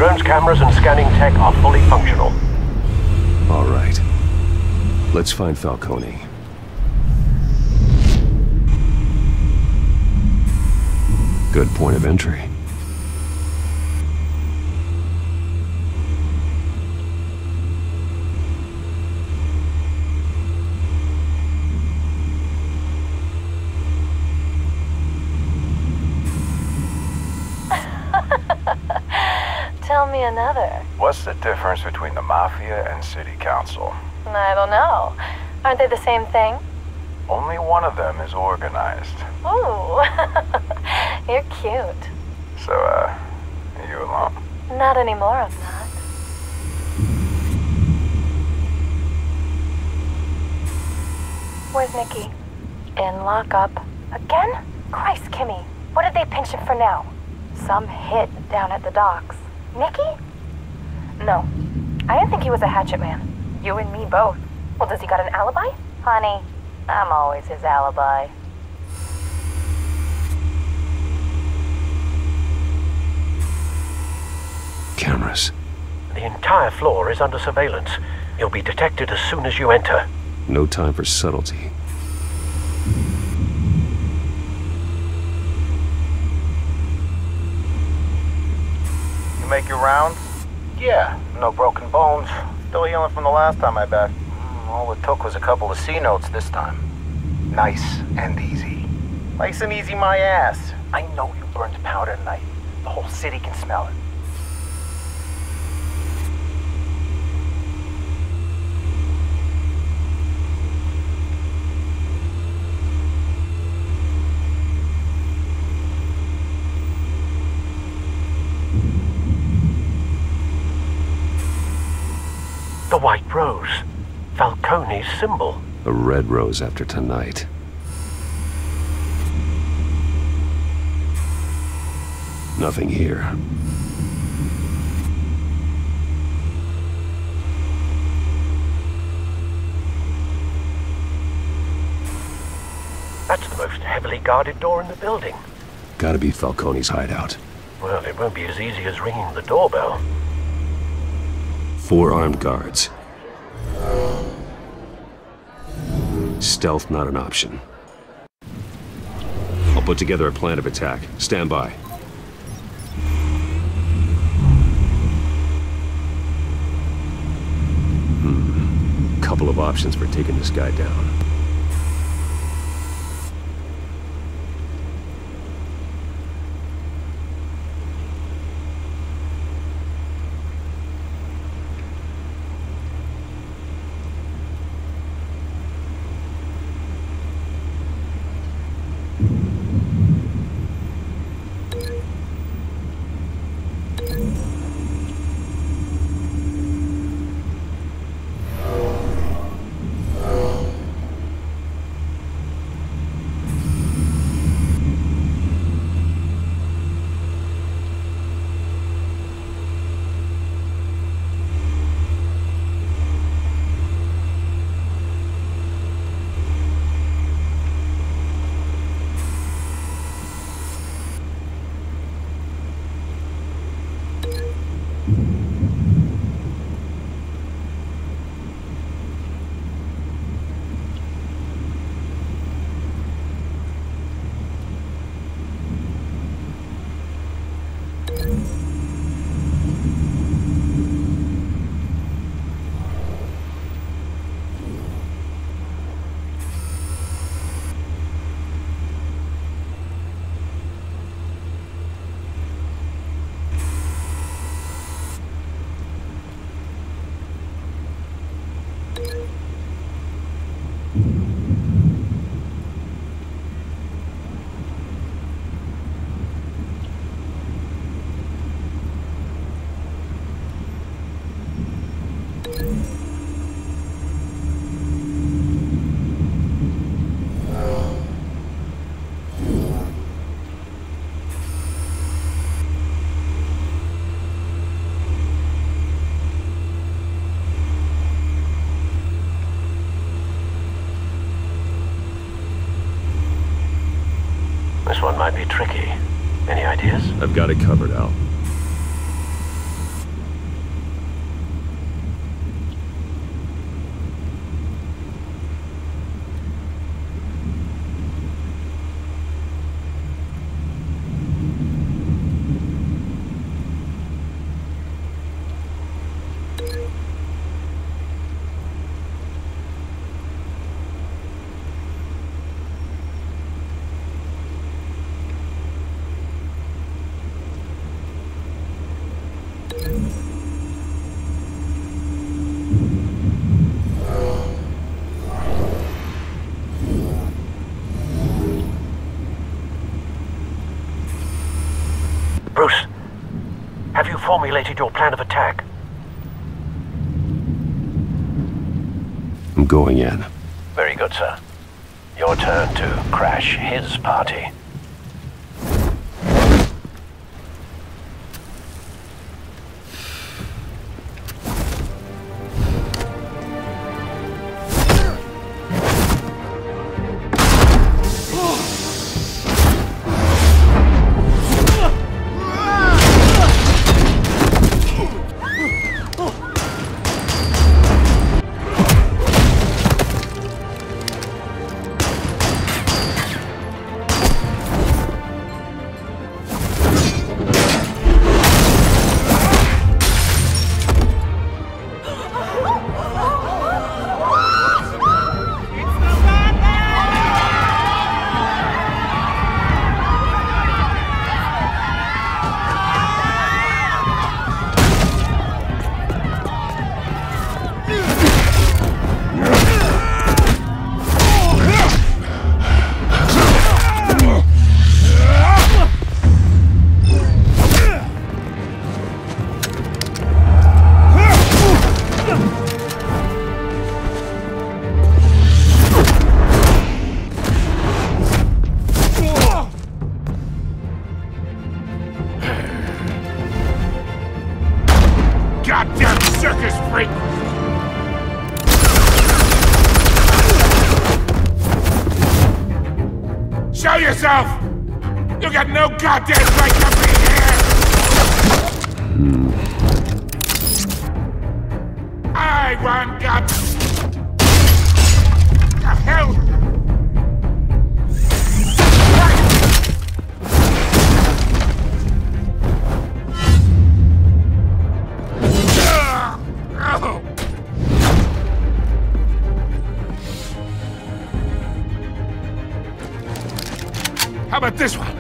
[SPEAKER 7] Drone's cameras and scanning tech are fully functional.
[SPEAKER 9] All right. Let's find Falcone. Good point of entry.
[SPEAKER 5] Tell me another.
[SPEAKER 6] What's the difference between the Mafia and City Council?
[SPEAKER 5] I don't know. Aren't they the same thing?
[SPEAKER 6] Only one of them is organized.
[SPEAKER 5] Ooh, you're cute.
[SPEAKER 6] So, are you alone?
[SPEAKER 5] Not anymore, I'm not. Where's Nikki? In lockup. Again? Christ, Kimmy. What did they pinch him for now? Some hit down at the docks. Nikki? No. I didn't think he was a hatchet man. You and me both. Well, does he got an alibi? Honey, I'm always his alibi.
[SPEAKER 9] Cameras.
[SPEAKER 7] The entire floor is under surveillance. You'll be detected as soon as you enter.
[SPEAKER 9] No time for subtlety.
[SPEAKER 6] Make your rounds?
[SPEAKER 23] Yeah, no broken bones.
[SPEAKER 3] Still healing from the last time, I bet. All it took was a couple of C notes this time. Nice and easy. Nice and easy my ass. I know you burned powder tonight. The whole city can smell it.
[SPEAKER 12] The white rose. Falcone's symbol.
[SPEAKER 2] A red rose after tonight. Nothing here.
[SPEAKER 12] That's the most heavily guarded door in the building.
[SPEAKER 2] Gotta be Falcone's hideout.
[SPEAKER 12] Well, it won't be as easy as ringing the doorbell.
[SPEAKER 2] 4 armed guards. Stealth not an option. I'll put together a plan of attack. Stand by. Couple of options for taking this guy down.
[SPEAKER 12] This one might be tricky. Any ideas?
[SPEAKER 2] I've got it covered, Al.
[SPEAKER 12] Bruce, have you formulated your plan of attack?
[SPEAKER 2] I'm going in.
[SPEAKER 12] Very good, sir. Your turn to crash his party.
[SPEAKER 14] yourself! You got no goddamn right to be here! I run Gotham! The hell? How about this one?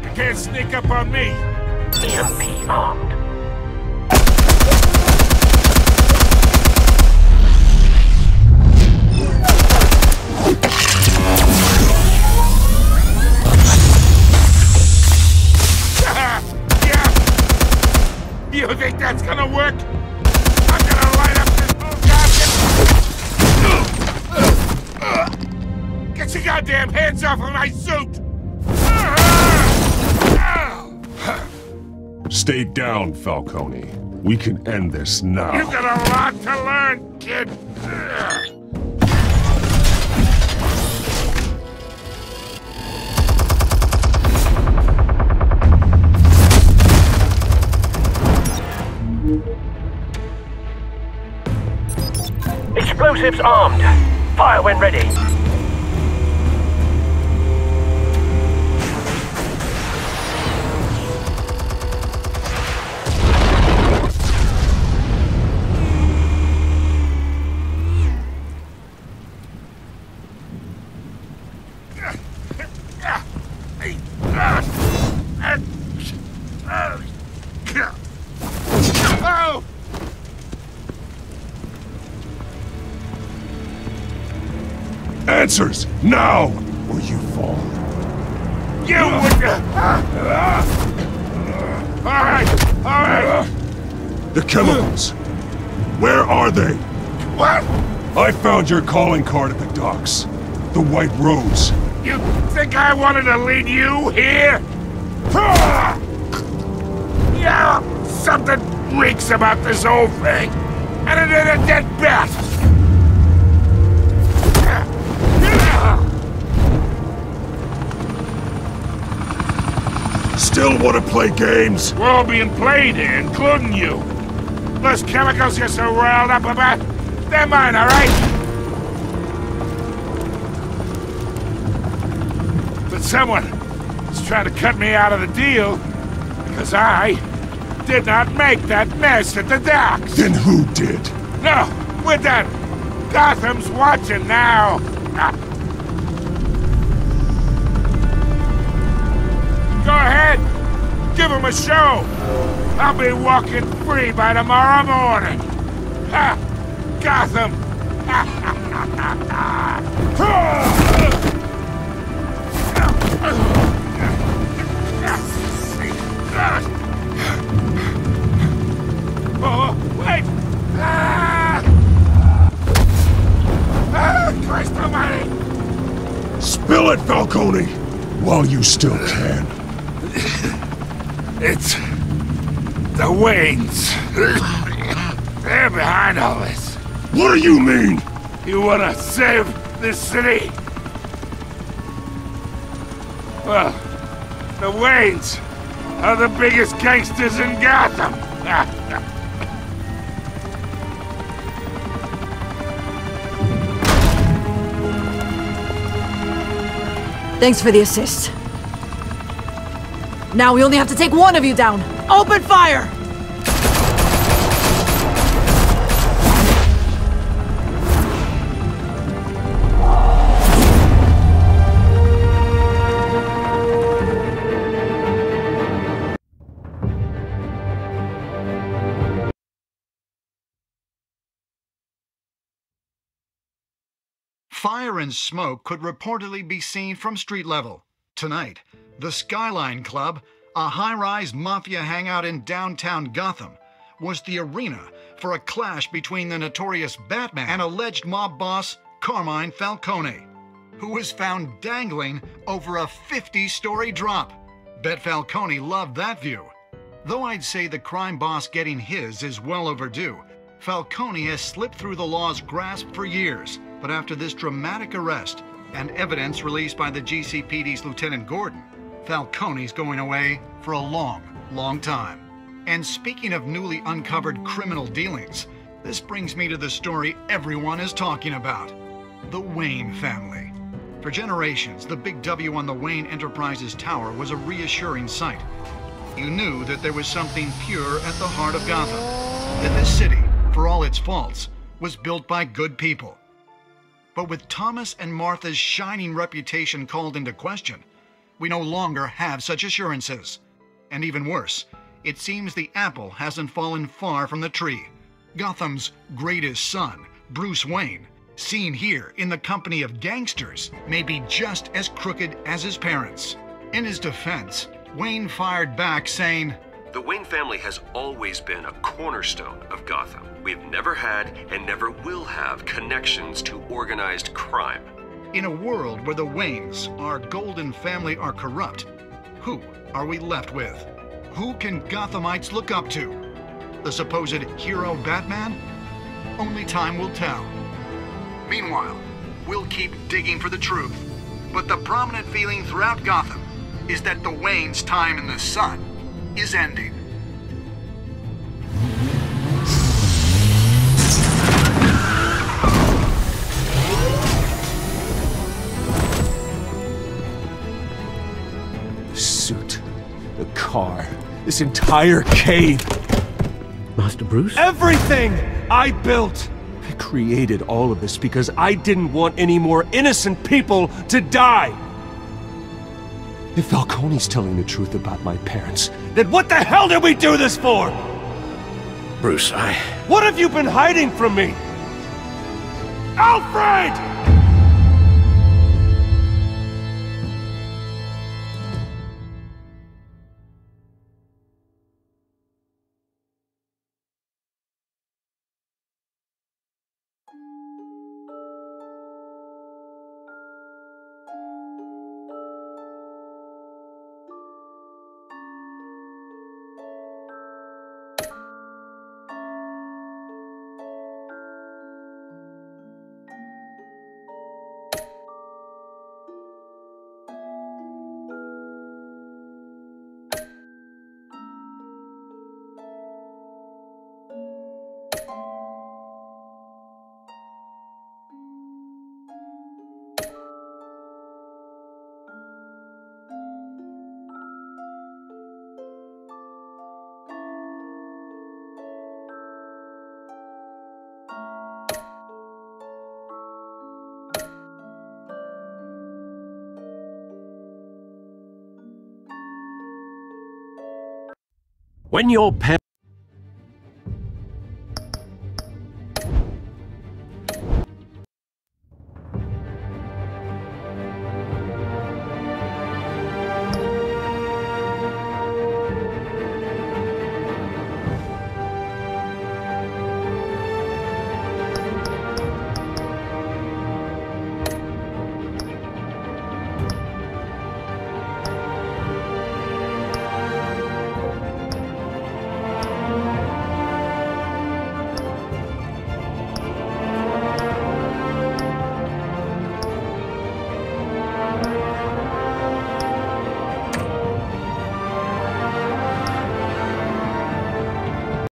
[SPEAKER 14] You can't sneak up on me.
[SPEAKER 12] EMP armed.
[SPEAKER 14] Yeah. You think that's gonna work? I'm gonna light up this whole goddamn... Get your goddamn hands off of my suit!
[SPEAKER 2] Stay down, Falcone. We can end this now.
[SPEAKER 14] You got a lot to learn, kid!
[SPEAKER 12] Explosives armed. Fire when ready.
[SPEAKER 2] Answers, now, or you fall.
[SPEAKER 14] You would... Alright!
[SPEAKER 2] The chemicals. Where are they?
[SPEAKER 14] What?
[SPEAKER 2] I found your calling card at the docks. The White Rose.
[SPEAKER 14] You think I wanted to lead you here? Yeah, something reeks about this whole thing. And it ain't a dead bat.
[SPEAKER 2] Still want to play games?
[SPEAKER 14] We're all being played here, including you. Those chemicals you're so riled up about, they're mine, all right? But someone is trying to cut me out of the deal because I did not make that mess at the docks.
[SPEAKER 2] Then who did?
[SPEAKER 14] No, we're done. Gotham's watching now. Go ahead. Give him a show. I'll be walking free by tomorrow morning. Ha! Gotham. Oh, wait! Christ almighty!
[SPEAKER 2] Spill it, Falcone, while you still can.
[SPEAKER 14] It's the Waynes. They're behind all this.
[SPEAKER 2] What do you mean?
[SPEAKER 14] You wanna save this city? Well, the Waynes are the biggest gangsters in Gotham.
[SPEAKER 22] Thanks for the assist. Now we only have to take one of you down. Open fire!
[SPEAKER 15] Fire and smoke could reportedly be seen from street level. Tonight, the Skyline Club, a high-rise mafia hangout in downtown Gotham, was the arena for a clash between the notorious Batman and alleged mob boss Carmine Falcone, who was found dangling over a 50-story drop. Bet Falcone loved that view. Though I'd say the crime boss getting his is well overdue, Falcone has slipped through the law's grasp for years, But after this dramatic arrest and evidence released by the GCPD's Lieutenant Gordon, Falcone's going away for a long, long time. And speaking of newly uncovered criminal dealings, this brings me to the story everyone is talking about. The Wayne family. For generations, the big W on the Wayne Enterprises tower was a reassuring sight. You knew that there was something pure at the heart of Gotham. That this city, for all its faults, was built by good people. But with Thomas and Martha's shining reputation called into question, we no longer have such assurances. And even worse, it seems the apple hasn't fallen far from the tree. Gotham's greatest son, Bruce Wayne, seen here in the company of gangsters, may be just as crooked as his parents. In his defense, Wayne fired back saying,
[SPEAKER 9] "The Wayne family has always been a cornerstone of Gotham. We've never had and never will have connections to organized crime."
[SPEAKER 15] In a world where the Waynes, our golden family, are corrupt, who are we left with? Who can Gothamites look up to? The supposed hero Batman? Only time will tell. Meanwhile, we'll keep digging for the truth. But the prominent feeling throughout Gotham is that the Waynes' time in the sun is ending.
[SPEAKER 19] The suit, the car, this entire cave.
[SPEAKER 7] Master Bruce?
[SPEAKER 19] Everything I built! I created all of this because I didn't want any more innocent people to die! If Falcone's telling the truth about my parents, then what the hell did we do this for?
[SPEAKER 7] Bruce,
[SPEAKER 19] What have you been hiding from me? Alfred!
[SPEAKER 7] when your parents